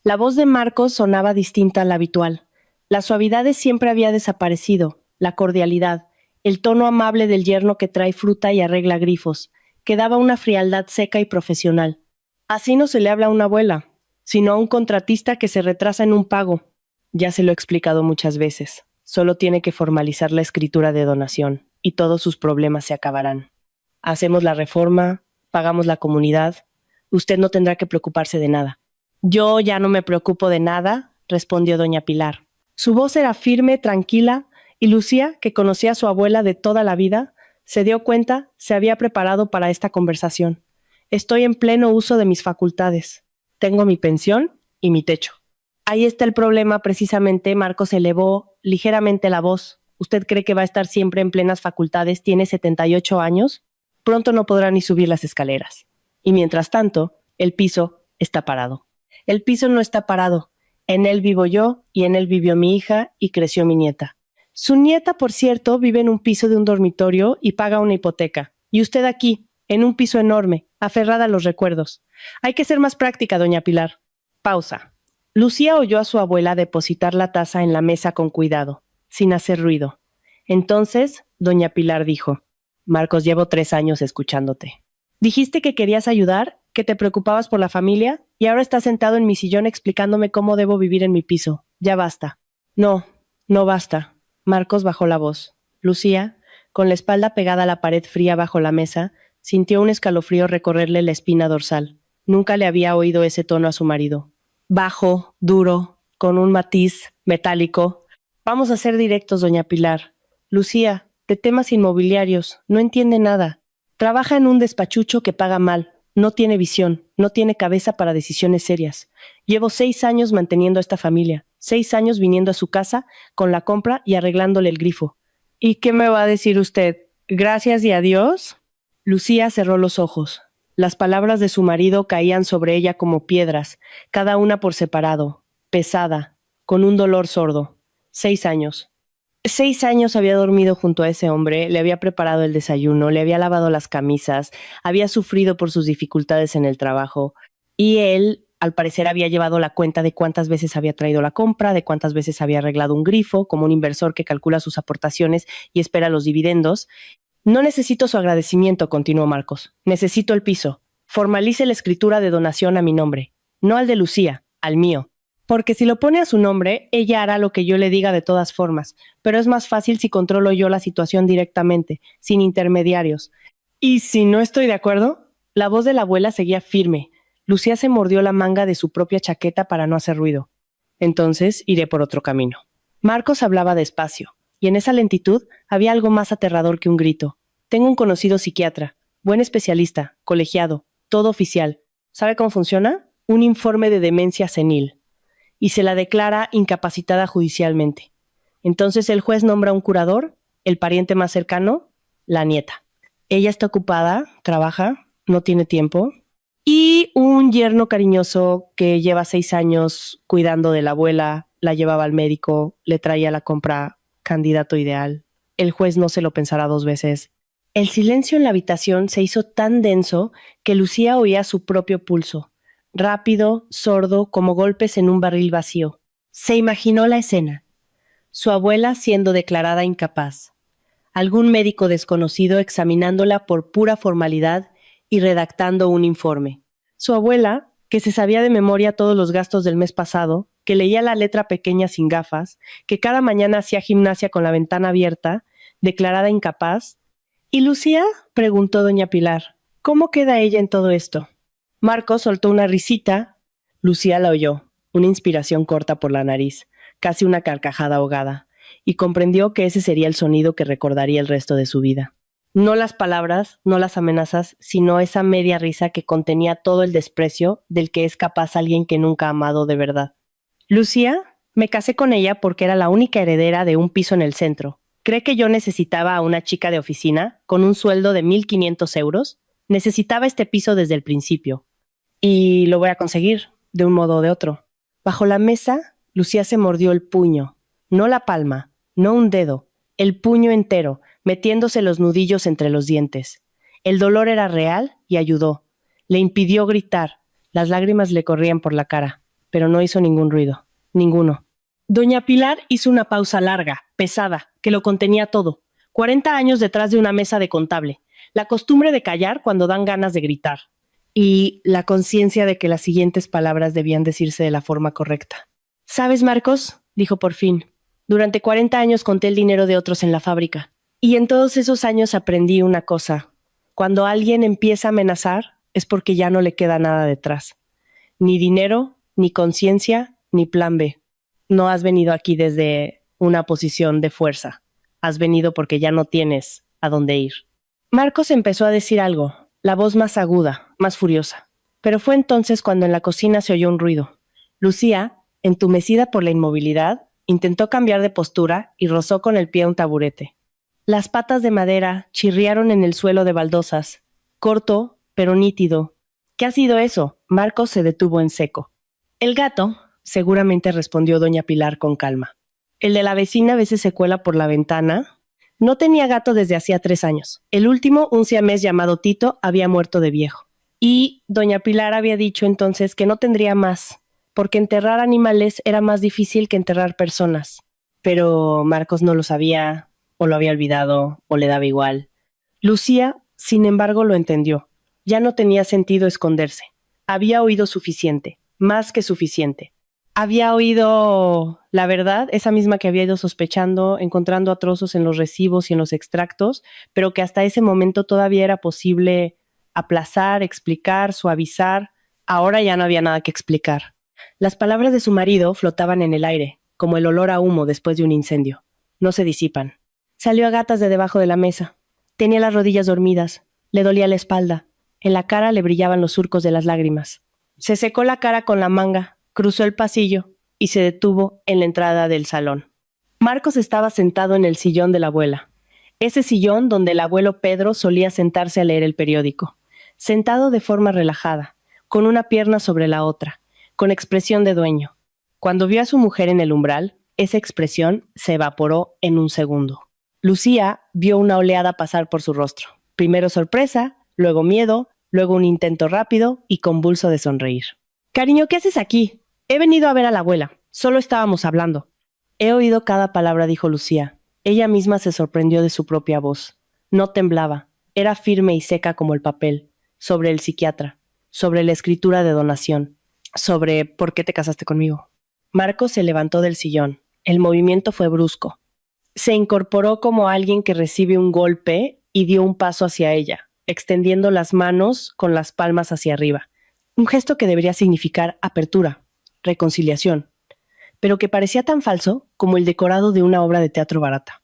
La voz de Marcos sonaba distinta a la habitual. La suavidad de siempre había desaparecido, la cordialidad, el tono amable del yerno que trae fruta y arregla grifos. Quedaba una frialdad seca y profesional. Así no se le habla a una abuela, sino a un contratista que se retrasa en un pago. Ya se lo he explicado muchas veces. Solo tiene que formalizar la escritura de donación y todos sus problemas se acabarán. Hacemos la reforma, pagamos la comunidad. Usted no tendrá que preocuparse de nada. Yo ya no me preocupo de nada, respondió doña Pilar. Su voz era firme, tranquila, y Lucía, que conocía a su abuela de toda la vida, se dio cuenta, se había preparado para esta conversación. Estoy en pleno uso de mis facultades. Tengo mi pensión y mi techo. Ahí está el problema, precisamente. Marcos elevó ligeramente la voz. ¿Usted cree que va a estar siempre en plenas facultades? Tiene 78 años. Pronto no podrá ni subir las escaleras. Y mientras tanto, el piso está parado. El piso no está parado. En él vivo yo, y en él vivió mi hija, y creció mi nieta. Su nieta, por cierto, vive en un piso de un dormitorio y paga una hipoteca. Y usted aquí, en un piso enorme, aferrada a los recuerdos. Hay que ser más práctica, doña Pilar. Pausa. Lucía oyó a su abuela depositar la taza en la mesa con cuidado, sin hacer ruido. Entonces, doña Pilar dijo: Marcos, llevo 3 años escuchándote. Dijiste que querías ayudar, que te preocupabas por la familia, y ahora estás sentado en mi sillón explicándome cómo debo vivir en mi piso. Ya basta. No, no basta. Marcos bajó la voz. Lucía, con la espalda pegada a la pared fría bajo la mesa, sintió un escalofrío recorrerle la espina dorsal. Nunca le había oído ese tono a su marido. Bajo, duro, con un matiz metálico. Vamos a ser directos, doña Pilar. Lucía, de temas inmobiliarios, no entiende nada. Trabaja en un despachucho que paga mal. No tiene visión, no tiene cabeza para decisiones serias. Llevo 6 años manteniendo a esta familia, 6 años viniendo a su casa con la compra y arreglándole el grifo. ¿Y qué me va a decir usted? ¿Gracias y adiós? Lucía cerró los ojos. Las palabras de su marido caían sobre ella como piedras, cada una por separado, pesada, con un dolor sordo. 6 años. 6 años había dormido junto a ese hombre, le había preparado el desayuno, le había lavado las camisas, había sufrido por sus dificultades en el trabajo, y él, al parecer, había llevado la cuenta de cuántas veces había traído la compra, de cuántas veces había arreglado un grifo, como un inversor que calcula sus aportaciones y espera los dividendos. No necesito su agradecimiento, continuó Marcos. Necesito el piso. Formalice la escritura de donación a mi nombre. No al de Lucía, al mío. Porque si lo pone a su nombre, ella hará lo que yo le diga de todas formas. Pero es más fácil si controlo yo la situación directamente, sin intermediarios. ¿Y si no estoy de acuerdo? La voz de la abuela seguía firme. Lucía se mordió la manga de su propia chaqueta para no hacer ruido. Entonces iré por otro camino. Marcos hablaba despacio. Y en esa lentitud había algo más aterrador que un grito. Tengo un conocido psiquiatra, buen especialista, colegiado, todo oficial. ¿Sabe cómo funciona? Un informe de demencia senil. Y se la declara incapacitada judicialmente. Entonces el juez nombra un curador, el pariente más cercano, la nieta. Ella está ocupada, trabaja, no tiene tiempo. y un yerno cariñoso que lleva 6 años cuidando de la abuela, la llevaba al médico, le traía la compra, candidato ideal. El juez no se lo pensará 2 veces. El silencio en la habitación se hizo tan denso que Lucía oía su propio pulso, rápido, sordo, como golpes en un barril vacío. Se imaginó la escena. Su abuela siendo declarada incapaz. Algún médico desconocido examinándola por pura formalidad y redactando un informe. Su abuela, que se sabía de memoria todos los gastos del mes pasado, que leía la letra pequeña sin gafas, que cada mañana hacía gimnasia con la ventana abierta, declarada incapaz. ¿Y Lucía? Preguntó doña Pilar. ¿Cómo queda ella en todo esto? Marcos soltó una risita. Lucía la oyó, una inspiración corta por la nariz, casi una carcajada ahogada, y comprendió que ese sería el sonido que recordaría el resto de su vida. No las palabras, no las amenazas, sino esa media risa que contenía todo el desprecio del que es capaz alguien que nunca ha amado de verdad. Lucía, me casé con ella porque era la única heredera de un piso en el centro. ¿Cree que yo necesitaba a una chica de oficina con un sueldo de 1,500 euros? Necesitaba este piso desde el principio. Y lo voy a conseguir, de un modo o de otro. Bajo la mesa, Lucía se mordió el puño. No la palma, no un dedo, el puño entero, metiéndose los nudillos entre los dientes. El dolor era real y ayudó. Le impidió gritar. Las lágrimas le corrían por la cara, pero no hizo ningún ruido. Ninguno. Doña Pilar hizo una pausa larga, pesada, que lo contenía todo. 40 años detrás de una mesa de contable. La costumbre de callar cuando dan ganas de gritar. Y la conciencia de que las siguientes palabras debían decirse de la forma correcta. ¿Sabes, Marcos? Dijo por fin. Durante 40 años conté el dinero de otros en la fábrica. Y en todos esos años aprendí una cosa. Cuando alguien empieza a amenazar, es porque ya no le queda nada detrás. Ni dinero, ni conciencia, ni plan B. No has venido aquí desde una posición de fuerza. Has venido porque ya no tienes a dónde ir. Marcos empezó a decir algo, la voz más aguda, más furiosa. Pero fue entonces cuando en la cocina se oyó un ruido. Lucía, entumecida por la inmovilidad, intentó cambiar de postura y rozó con el pie un taburete. Las patas de madera chirriaron en el suelo de baldosas. Corto, pero nítido. ¿Qué ha sido eso? Marcos se detuvo en seco. El gato, seguramente respondió doña Pilar con calma. El de la vecina a veces se cuela por la ventana. No tenía gato desde hacía 3 años. El último, un siamés llamado Tito, había muerto de viejo. Y doña Pilar había dicho entonces que no tendría más, porque enterrar animales era más difícil que enterrar personas. Pero Marcos no lo sabía, o lo había olvidado, o le daba igual. Lucía, sin embargo, lo entendió. Ya no tenía sentido esconderse. Había oído suficiente, más que suficiente. Había oído la verdad, esa misma que había ido sospechando, encontrando a trozos en los recibos y en los extractos, pero que hasta ese momento todavía era posible aplazar, explicar, suavizar. Ahora ya no había nada que explicar. Las palabras de su marido flotaban en el aire, como el olor a humo después de un incendio. No se disipan. Salió a gatas de debajo de la mesa. Tenía las rodillas dormidas, le dolía la espalda, en la cara le brillaban los surcos de las lágrimas. Se secó la cara con la manga, cruzó el pasillo y se detuvo en la entrada del salón. Marcos estaba sentado en el sillón de la abuela, ese sillón donde el abuelo Pedro solía sentarse a leer el periódico, sentado de forma relajada, con una pierna sobre la otra, con expresión de dueño. Cuando vio a su mujer en el umbral, esa expresión se evaporó en un segundo. Lucía vio una oleada pasar por su rostro. Primero sorpresa, luego miedo, luego un intento rápido y convulso de sonreír. Cariño, ¿qué haces aquí? He venido a ver a la abuela. Solo estábamos hablando. He oído cada palabra, dijo Lucía. Ella misma se sorprendió de su propia voz. No temblaba. Era firme y seca como el papel. Sobre el psiquiatra. Sobre la escritura de donación. Sobre ¿por qué te casaste conmigo? Marcos se levantó del sillón. El movimiento fue brusco. Se incorporó como alguien que recibe un golpe y dio un paso hacia ella, extendiendo las manos con las palmas hacia arriba. Un gesto que debería significar apertura, reconciliación, pero que parecía tan falso como el decorado de una obra de teatro barata.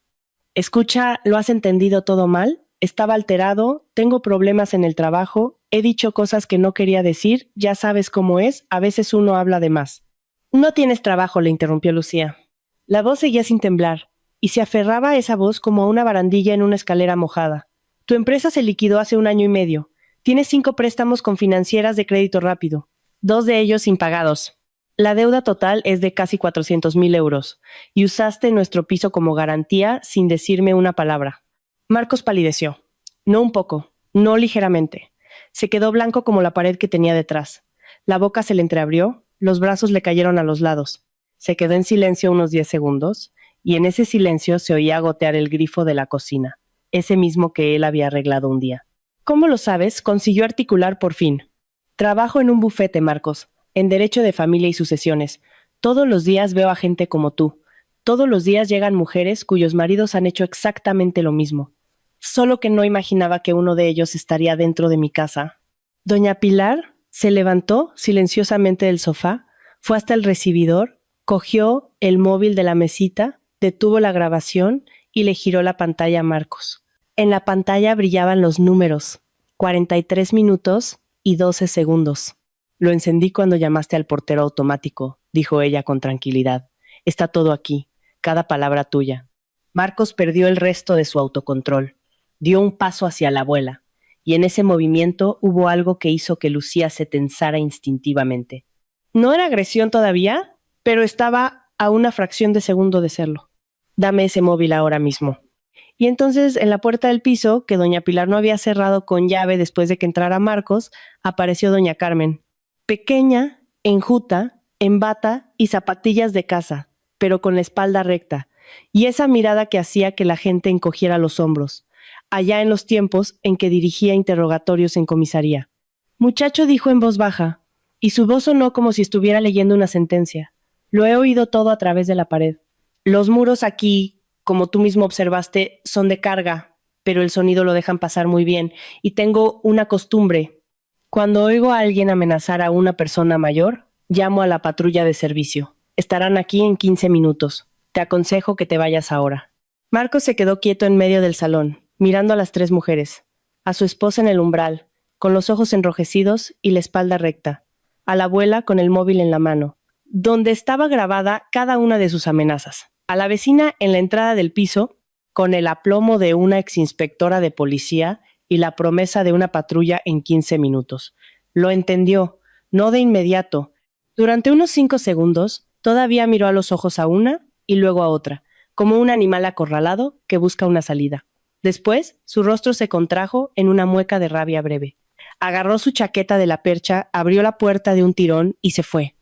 Escucha, ¿lo has entendido todo mal? Estaba alterado, tengo problemas en el trabajo, he dicho cosas que no quería decir, ya sabes cómo es, a veces uno habla de más. No tienes trabajo, le interrumpió Lucía. La voz seguía sin temblar, y se aferraba a esa voz como a una barandilla en una escalera mojada. Tu empresa se liquidó hace 1 año y medio. Tienes 5 préstamos con financieras de crédito rápido, 2 de ellos impagados. La deuda total es de casi 400,000 euros y usaste nuestro piso como garantía sin decirme una palabra. Marcos palideció. No un poco, no ligeramente. Se quedó blanco como la pared que tenía detrás. La boca se le entreabrió, los brazos le cayeron a los lados. Se quedó en silencio unos 10 segundos y en ese silencio se oía gotear el grifo de la cocina, ese mismo que él había arreglado un día. ¿Cómo lo sabes? Consiguió articular por fin. Trabajo en un bufete, Marcos, en derecho de familia y sucesiones. Todos los días veo a gente como tú. Todos los días llegan mujeres cuyos maridos han hecho exactamente lo mismo. Solo que no imaginaba que uno de ellos estaría dentro de mi casa. Doña Pilar se levantó silenciosamente del sofá, fue hasta el recibidor, cogió el móvil de la mesita, detuvo la grabación y le giró la pantalla a Marcos. En la pantalla brillaban los números, 43 minutos y 12 segundos. Lo encendí cuando llamaste al portero automático, dijo ella con tranquilidad. Está todo aquí, cada palabra tuya. Marcos perdió el resto de su autocontrol. Dio un paso hacia la abuela, y en ese movimiento hubo algo que hizo que Lucía se tensara instintivamente. No era agresión todavía, pero estaba a una fracción de segundo de serlo. Dame ese móvil ahora mismo. Y entonces, en la puerta del piso, que doña Pilar no había cerrado con llave después de que entrara Marcos, apareció doña Carmen. Pequeña, enjuta, en bata y zapatillas de casa, pero con la espalda recta, y esa mirada que hacía que la gente encogiera los hombros, allá en los tiempos en que dirigía interrogatorios en comisaría. Muchacho, dijo en voz baja, y su voz sonó como si estuviera leyendo una sentencia. Lo he oído todo a través de la pared. Los muros aquí, como tú mismo observaste, son de carga, pero el sonido lo dejan pasar muy bien, y tengo una costumbre. Cuando oigo a alguien amenazar a una persona mayor, llamo a la patrulla de servicio. Estarán aquí en 15 minutos. Te aconsejo que te vayas ahora. Marcos se quedó quieto en medio del salón, mirando a las 3 mujeres, a su esposa en el umbral, con los ojos enrojecidos y la espalda recta, a la abuela con el móvil en la mano, donde estaba grabada cada una de sus amenazas, a la vecina en la entrada del piso, con el aplomo de una exinspectora de policía y la promesa de una patrulla en 15 minutos. Lo entendió, no de inmediato. Durante unos 5 segundos, todavía miró a los ojos a una y luego a otra, como un animal acorralado que busca una salida. Después, su rostro se contrajo en una mueca de rabia breve. Agarró su chaqueta de la percha, abrió la puerta de un tirón y se fue.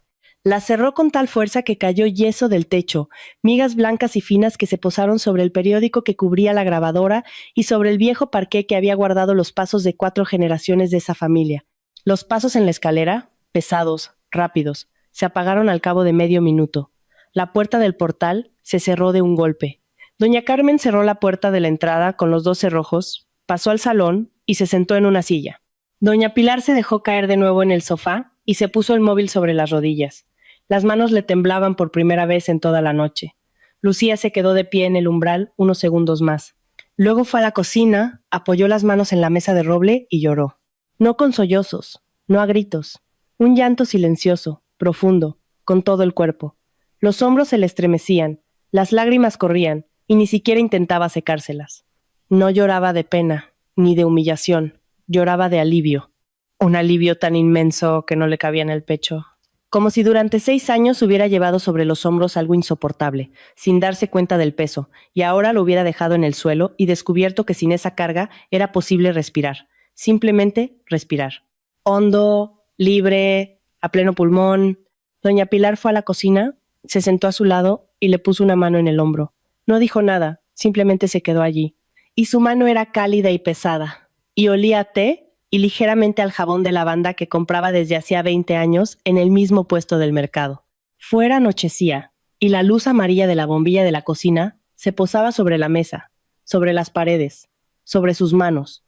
La cerró con tal fuerza que cayó yeso del techo, migas blancas y finas que se posaron sobre el periódico que cubría la grabadora y sobre el viejo parqué que había guardado los pasos de 4 generaciones de esa familia. Los pasos en la escalera, pesados, rápidos, se apagaron al cabo de medio minuto. La puerta del portal se cerró de un golpe. Doña Carmen cerró la puerta de la entrada con los 2 cerrojos, pasó al salón y se sentó en una silla. Doña Pilar se dejó caer de nuevo en el sofá y se puso el móvil sobre las rodillas. Las manos le temblaban por primera vez en toda la noche. Lucía se quedó de pie en el umbral unos segundos más. Luego fue a la cocina, apoyó las manos en la mesa de roble y lloró. No con sollozos, no a gritos. Un llanto silencioso, profundo, con todo el cuerpo. Los hombros se le estremecían, las lágrimas corrían, y ni siquiera intentaba secárselas. No lloraba de pena, ni de humillación, lloraba de alivio. Un alivio tan inmenso que no le cabía en el pecho. Como si durante 6 años hubiera llevado sobre los hombros algo insoportable, sin darse cuenta del peso, y ahora lo hubiera dejado en el suelo y descubierto que sin esa carga era posible respirar, simplemente respirar. Hondo, libre, a pleno pulmón. Doña Pilar fue a la cocina, se sentó a su lado y le puso una mano en el hombro. No dijo nada, simplemente se quedó allí. Y su mano era cálida y pesada, y olía a té y ligeramente al jabón de lavanda que compraba desde hacía 20 años en el mismo puesto del mercado. Fuera anochecía, y la luz amarilla de la bombilla de la cocina se posaba sobre la mesa, sobre las paredes, sobre sus manos.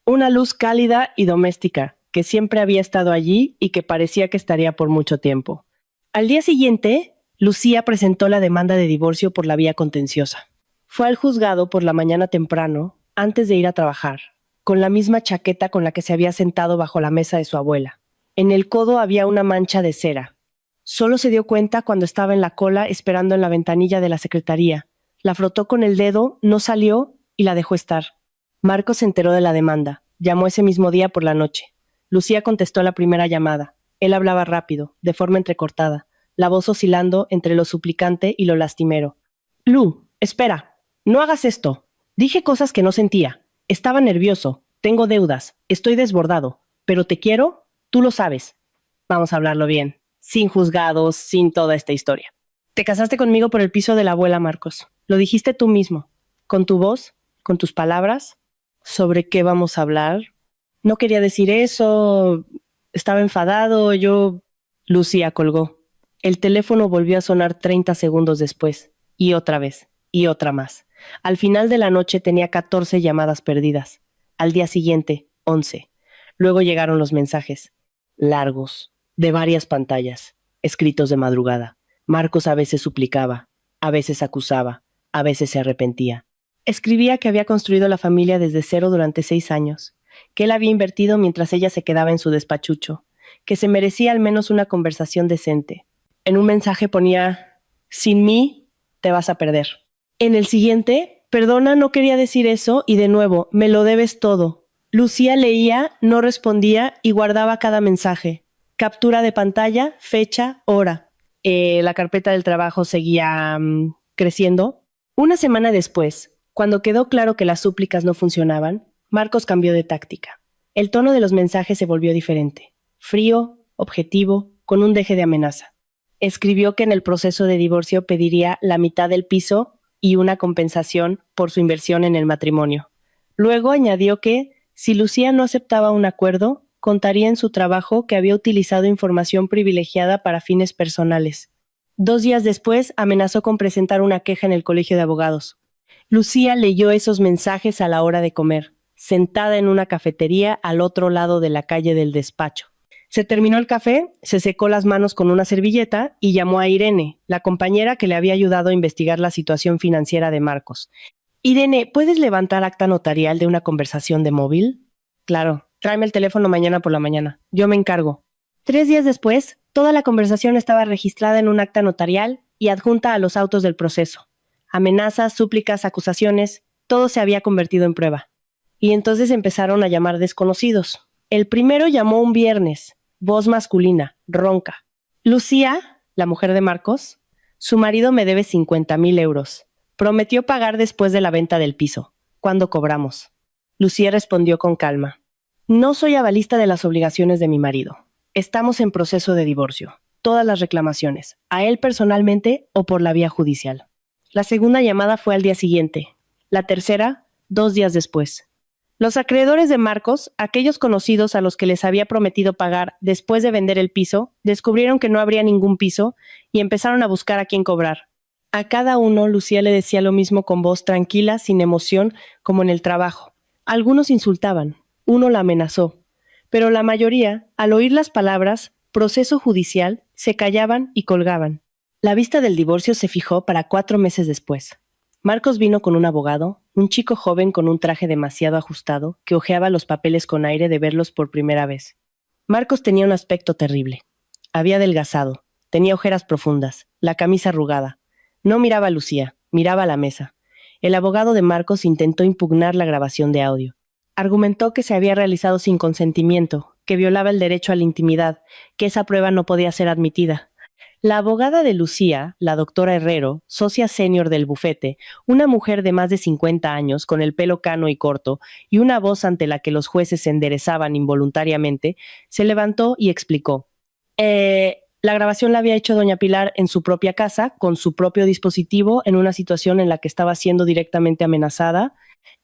Una luz cálida y doméstica, que siempre había estado allí y que parecía que estaría por mucho tiempo. Al día siguiente, Lucía presentó la demanda de divorcio por la vía contenciosa. Fue al juzgado por la mañana temprano, antes de ir a trabajar, con la misma chaqueta con la que se había sentado bajo la mesa de su abuela. En el codo había una mancha de cera. Solo se dio cuenta cuando estaba en la cola esperando en la ventanilla de la secretaría. La frotó con el dedo, no salió y la dejó estar. Marcos se enteró de la demanda. Llamó ese mismo día por la noche. Lucía contestó la primera llamada. Él hablaba rápido, de forma entrecortada, la voz oscilando entre lo suplicante y lo lastimero. Lu, espera, no hagas esto. Dije cosas que no sentía. Estaba nervioso, tengo deudas, estoy desbordado, pero te quiero, tú lo sabes. Vamos a hablarlo bien, sin juzgados, sin toda esta historia. Te casaste conmigo por el piso de la abuela, Marcos. Lo dijiste tú mismo, con tu voz, con tus palabras. ¿Sobre qué vamos a hablar? No quería decir eso, estaba enfadado, yo... Lucía colgó. El teléfono volvió a sonar 30 segundos después, y otra vez, y otra más. Al final de la noche tenía 14 llamadas perdidas. Al día siguiente, 11. Luego llegaron los mensajes. Largos, de varias pantallas, escritos de madrugada. Marcos a veces suplicaba, a veces acusaba, a veces se arrepentía. Escribía que había construido la familia desde cero durante 6 años, que él había invertido mientras ella se quedaba en su despachucho, que se merecía al menos una conversación decente. En un mensaje ponía, sin mí, te vas a perder. En el siguiente, perdona, no quería decir eso, y de nuevo, me lo debes todo. Lucía leía, no respondía y guardaba cada mensaje. Captura de pantalla, fecha, hora. La carpeta del trabajo seguía creciendo. Una semana después, cuando quedó claro que las súplicas no funcionaban, Marcos cambió de táctica. El tono de los mensajes se volvió diferente. Frío, objetivo, con un deje de amenaza. Escribió que en el proceso de divorcio pediría la mitad del piso y una compensación por su inversión en el matrimonio. Luego añadió que, si Lucía no aceptaba un acuerdo, contaría en su trabajo que había utilizado información privilegiada para fines personales. 2 días después, amenazó con presentar una queja en el colegio de abogados. Lucía leyó esos mensajes a la hora de comer, sentada en una cafetería al otro lado de la calle del despacho. Se terminó el café, se secó las manos con una servilleta y llamó a Irene, la compañera que le había ayudado a investigar la situación financiera de Marcos. Irene, ¿puedes levantar acta notarial de una conversación de móvil? Claro. Tráeme el teléfono mañana por la mañana. Yo me encargo. 3 días después, toda la conversación estaba registrada en un acta notarial y adjunta a los autos del proceso. Amenazas, súplicas, acusaciones, todo se había convertido en prueba. Y entonces empezaron a llamar desconocidos. El primero llamó un viernes, voz masculina, ronca. Lucía, la mujer de Marcos, su marido me debe 50,000 euros. Prometió pagar después de la venta del piso. ¿Cuándo cobramos? Lucía respondió con calma. No soy avalista de las obligaciones de mi marido. Estamos en proceso de divorcio. Todas las reclamaciones, a él personalmente o por la vía judicial. La segunda llamada fue al día siguiente. La tercera, 2 días después. Los acreedores de Marcos, aquellos conocidos a los que les había prometido pagar después de vender el piso, descubrieron que no habría ningún piso y empezaron a buscar a quién cobrar. A cada uno, Lucía le decía lo mismo con voz tranquila, sin emoción, como en el trabajo. Algunos insultaban. Uno la amenazó, pero la mayoría, al oír las palabras proceso judicial, se callaban y colgaban. La vista del divorcio se fijó para 4 meses después. Marcos vino con un abogado, un chico joven con un traje demasiado ajustado, que hojeaba los papeles con aire de verlos por primera vez. Marcos tenía un aspecto terrible. Había adelgazado, tenía ojeras profundas, la camisa arrugada. No miraba a Lucía, miraba a la mesa. El abogado de Marcos intentó impugnar la grabación de audio. Argumentó que se había realizado sin consentimiento, que violaba el derecho a la intimidad, que esa prueba no podía ser admitida. La abogada de Lucía, la doctora Herrero, socia senior del bufete, una mujer de más de 50 años, con el pelo cano y corto, y una voz ante la que los jueces se enderezaban involuntariamente, se levantó y explicó. La grabación la había hecho doña Pilar en su propia casa, con su propio dispositivo, en una situación en la que estaba siendo directamente amenazada.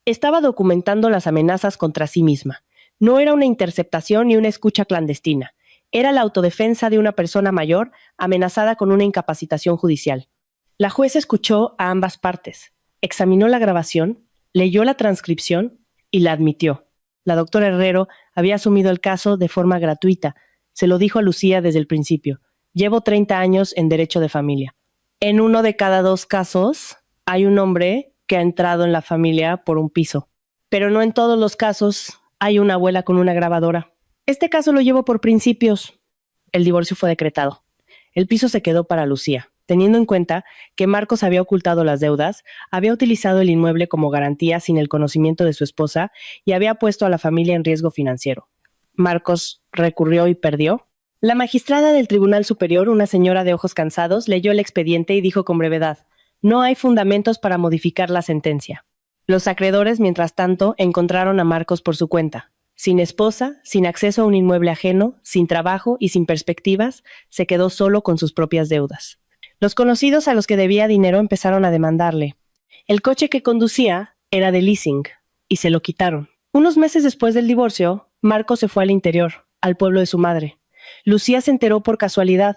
Estaba documentando las amenazas contra sí misma. No era una interceptación ni una escucha clandestina. Era la autodefensa de una persona mayor amenazada con una incapacitación judicial. La jueza escuchó a ambas partes, examinó la grabación, leyó la transcripción y la admitió. La doctora Herrero había asumido el caso de forma gratuita. Se lo dijo a Lucía desde el principio. Llevo 30 años en derecho de familia. En 1 de cada 2 casos hay un hombre que ha entrado en la familia por un piso. Pero no en todos los casos hay una abuela con una grabadora. Este caso lo llevo por principios. El divorcio fue decretado. El piso se quedó para Lucía. teniendo en cuenta que Marcos había ocultado las deudas, había utilizado el inmueble como garantía sin el conocimiento de su esposa y había puesto a la familia en riesgo financiero. Marcos recurrió y perdió. La magistrada del Tribunal Superior, una señora de ojos cansados, leyó el expediente y dijo con brevedad: no hay fundamentos para modificar la sentencia. Los acreedores, mientras tanto, encontraron a Marcos por su cuenta. Sin esposa, sin acceso a un inmueble ajeno, sin trabajo y sin perspectivas, se quedó solo con sus propias deudas. Los conocidos a los que debía dinero empezaron a demandarle. El coche que conducía era de leasing, y se lo quitaron. Unos meses después del divorcio, Marcos se fue al interior, al pueblo de su madre. Lucía se enteró por casualidad.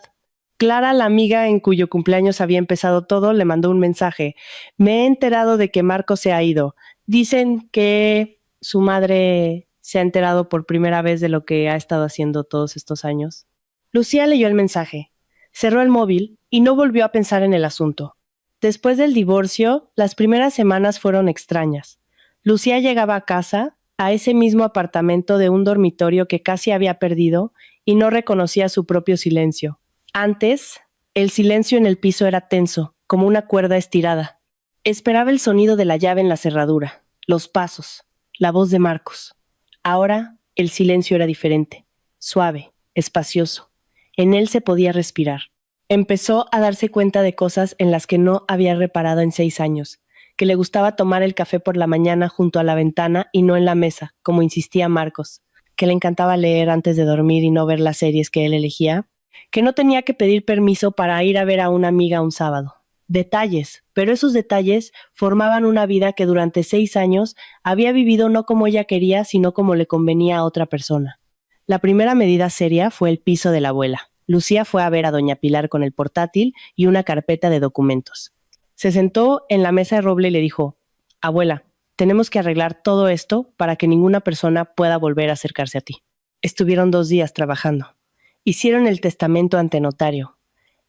Clara, la amiga en cuyo cumpleaños había empezado todo, le mandó un mensaje. Me he enterado de que Marcos se ha ido. Dicen que su madre se ha enterado por primera vez de lo que ha estado haciendo todos estos años. Lucía leyó el mensaje, cerró el móvil y no volvió a pensar en el asunto. Después del divorcio, las primeras semanas fueron extrañas. Lucía llegaba a casa, a ese mismo apartamento de un dormitorio que casi había perdido, y no reconocía su propio silencio. Antes, el silencio en el piso era tenso, como una cuerda estirada. Esperaba el sonido de la llave en la cerradura, los pasos, la voz de Marcos. Ahora, el silencio era diferente, suave, espacioso. En él se podía respirar. Empezó a darse cuenta de cosas en las que no había reparado en 6 años, que le gustaba tomar el café por la mañana junto a la ventana y no en la mesa, como insistía Marcos, que le encantaba leer antes de dormir y no ver las series que él elegía, que no tenía que pedir permiso para ir a ver a una amiga un sábado. Detalles, pero esos detalles formaban una vida que durante 6 años había vivido no como ella quería, sino como le convenía a otra persona. La primera medida seria fue el piso de la abuela. Lucía fue a ver a doña Pilar con el portátil y una carpeta de documentos. Se sentó en la mesa de roble y le dijo: abuela, tenemos que arreglar todo esto para que ninguna persona pueda volver a acercarse a ti. Estuvieron 2 días trabajando. Hicieron el testamento ante notario.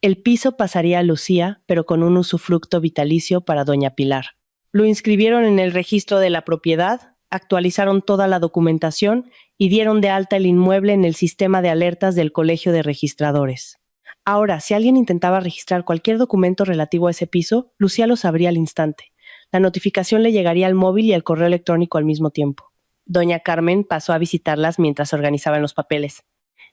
El piso pasaría a Lucía, pero con un usufructo vitalicio para doña Pilar. Lo inscribieron en el registro de la propiedad, actualizaron toda la documentación y dieron de alta el inmueble en el sistema de alertas del Colegio de Registradores. Ahora, si alguien intentaba registrar cualquier documento relativo a ese piso, Lucía lo sabría al instante. La notificación le llegaría al móvil y al correo electrónico al mismo tiempo. Doña Carmen pasó a visitarlas mientras organizaban los papeles.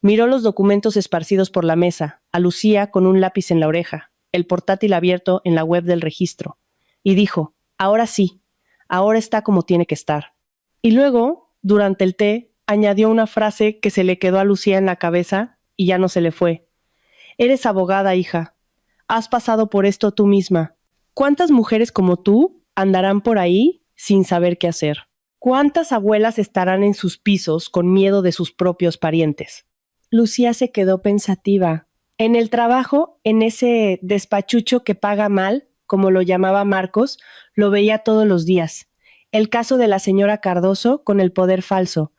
Miró los documentos esparcidos por la mesa, a Lucía con un lápiz en la oreja, el portátil abierto en la web del registro, y dijo: ahora sí, ahora está como tiene que estar. Y luego, durante el té, añadió una frase que se le quedó a Lucía en la cabeza y ya no se le fue. Eres abogada, hija. Has pasado por esto tú misma. ¿Cuántas mujeres como tú andarán por ahí sin saber qué hacer? ¿Cuántas abuelas estarán en sus pisos con miedo de sus propios parientes? Lucía se quedó pensativa. En el trabajo, en ese despachucho que paga mal, como lo llamaba Marcos, lo veía todos los días. El caso de la señora Cardoso con el poder falso.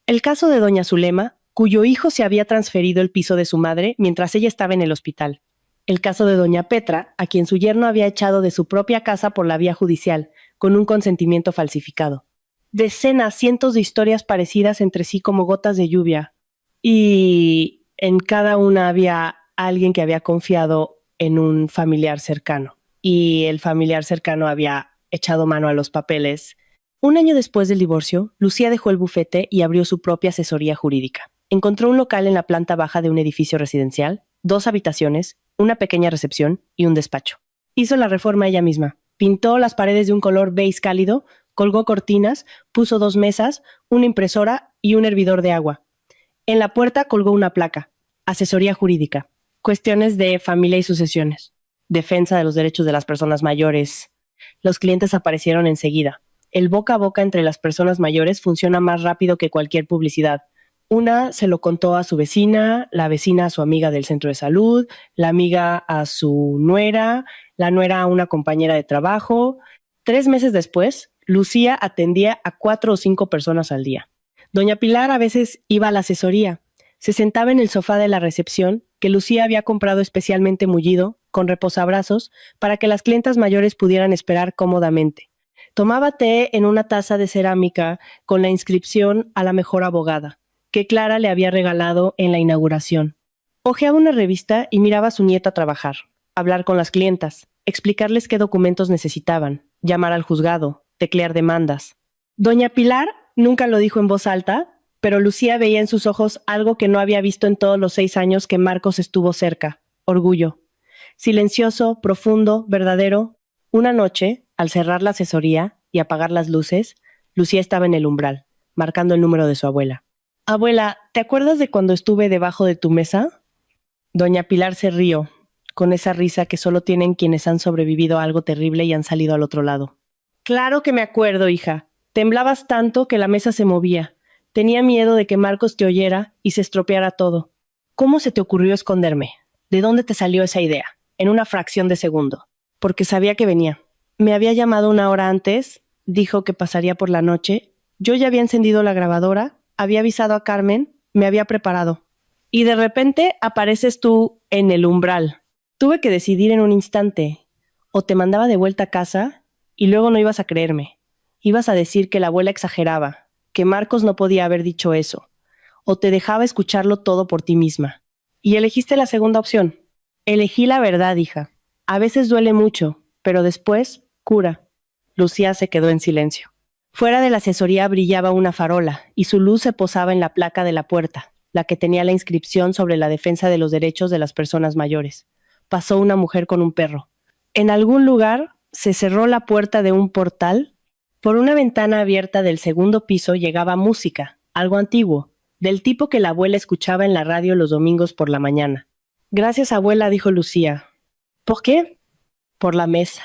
El caso de doña Zulema, cuyo hijo se había transferido el piso de su madre mientras ella estaba en el hospital. El caso de doña Petra, a quien su yerno había echado de su propia casa por la vía judicial, con un consentimiento falsificado. Decenas, cientos de historias parecidas entre sí como gotas de lluvia. Y en cada una había alguien que había confiado en un familiar cercano. Y el familiar cercano había echado mano a los papeles. Un año después del divorcio, Lucía dejó el bufete y abrió su propia asesoría jurídica. Encontró un local en la planta baja de un edificio residencial, 2 habitaciones, una pequeña recepción y un despacho. Hizo la reforma ella misma. Pintó las paredes de un color beige cálido, colgó cortinas, puso 2 mesas, una impresora y un hervidor de agua. En la puerta colgó una placa: asesoría jurídica, cuestiones de familia y sucesiones, defensa de los derechos de las personas mayores. Los clientes aparecieron enseguida. El boca a boca entre las personas mayores funciona más rápido que cualquier publicidad. Una se lo contó a su vecina, la vecina a su amiga del centro de salud, la amiga a su nuera, la nuera a una compañera de trabajo. 3 meses después, Lucía atendía a 4 o 5 personas al día. Doña Pilar a veces iba a la asesoría. Se sentaba en el sofá de la recepción, que Lucía había comprado especialmente mullido, con reposabrazos, para que las clientas mayores pudieran esperar cómodamente. Tomaba té en una taza de cerámica con la inscripción a la mejor abogada, que Clara le había regalado en la inauguración. Hojeaba una revista y miraba a su nieta trabajar. hablar con las clientas, explicarles qué documentos necesitaban, llamar al juzgado, teclear demandas. Doña Pilar nunca lo dijo en voz alta, pero Lucía veía en sus ojos algo que no había visto en todos los 6 años que Marcos estuvo cerca: orgullo. Silencioso, profundo, verdadero. Una noche, al cerrar la asesoría y apagar las luces, Lucía estaba en el umbral, marcando el número de su abuela. Abuela, ¿te acuerdas de cuando estuve debajo de tu mesa? Doña Pilar se rió, con esa risa que solo tienen quienes han sobrevivido a algo terrible y han salido al otro lado. Claro que me acuerdo, hija. Temblabas tanto que la mesa se movía. Tenía miedo de que Marcos te oyera y se estropeara todo. ¿Cómo se te ocurrió esconderme? ¿De dónde te salió esa idea? En una fracción de segundo. Porque sabía que venía. Me había llamado una hora antes, dijo que pasaría por la noche. Yo ya había encendido la grabadora, había avisado a Carmen, me había preparado. Y de repente apareces tú en el umbral. Tuve que decidir en un instante. O te mandaba de vuelta a casa y luego no ibas a creerme. Ibas a decir que la abuela exageraba, que Marcos no podía haber dicho eso. O te dejaba escucharlo todo por ti misma. Y elegiste la segunda opción. Elegí la verdad, hija. A veces duele mucho, pero después cura. Lucía se quedó en silencio. Fuera de la asesoría brillaba una farola, y su luz se posaba en la placa de la puerta, la que tenía la inscripción sobre la defensa de los derechos de las personas mayores. Pasó una mujer con un perro. En algún lugar se cerró la puerta de un portal. Por una ventana abierta del segundo piso llegaba música, algo antiguo, del tipo que la abuela escuchaba en la radio los domingos por la mañana. Gracias, abuela, dijo Lucía. ¿Por qué? Por la mesa,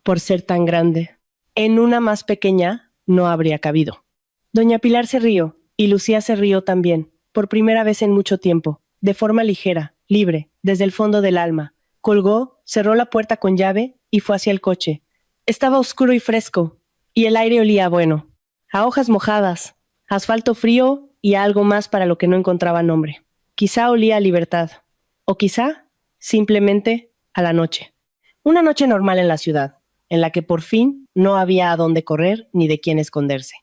por ser tan grande. En una más pequeña no habría cabido. Doña Pilar se rió, y Lucía se rió también, por primera vez en mucho tiempo, de forma ligera, libre, desde el fondo del alma. Colgó, cerró la puerta con llave y fue hacia el coche. Estaba oscuro y fresco, y el aire olía bueno, a hojas mojadas, asfalto frío y a algo más para lo que no encontraba nombre. Quizá olía a libertad, o quizá, simplemente, a la noche. Una noche normal en la ciudad, en la que por fin no había a dónde correr ni de quién esconderse.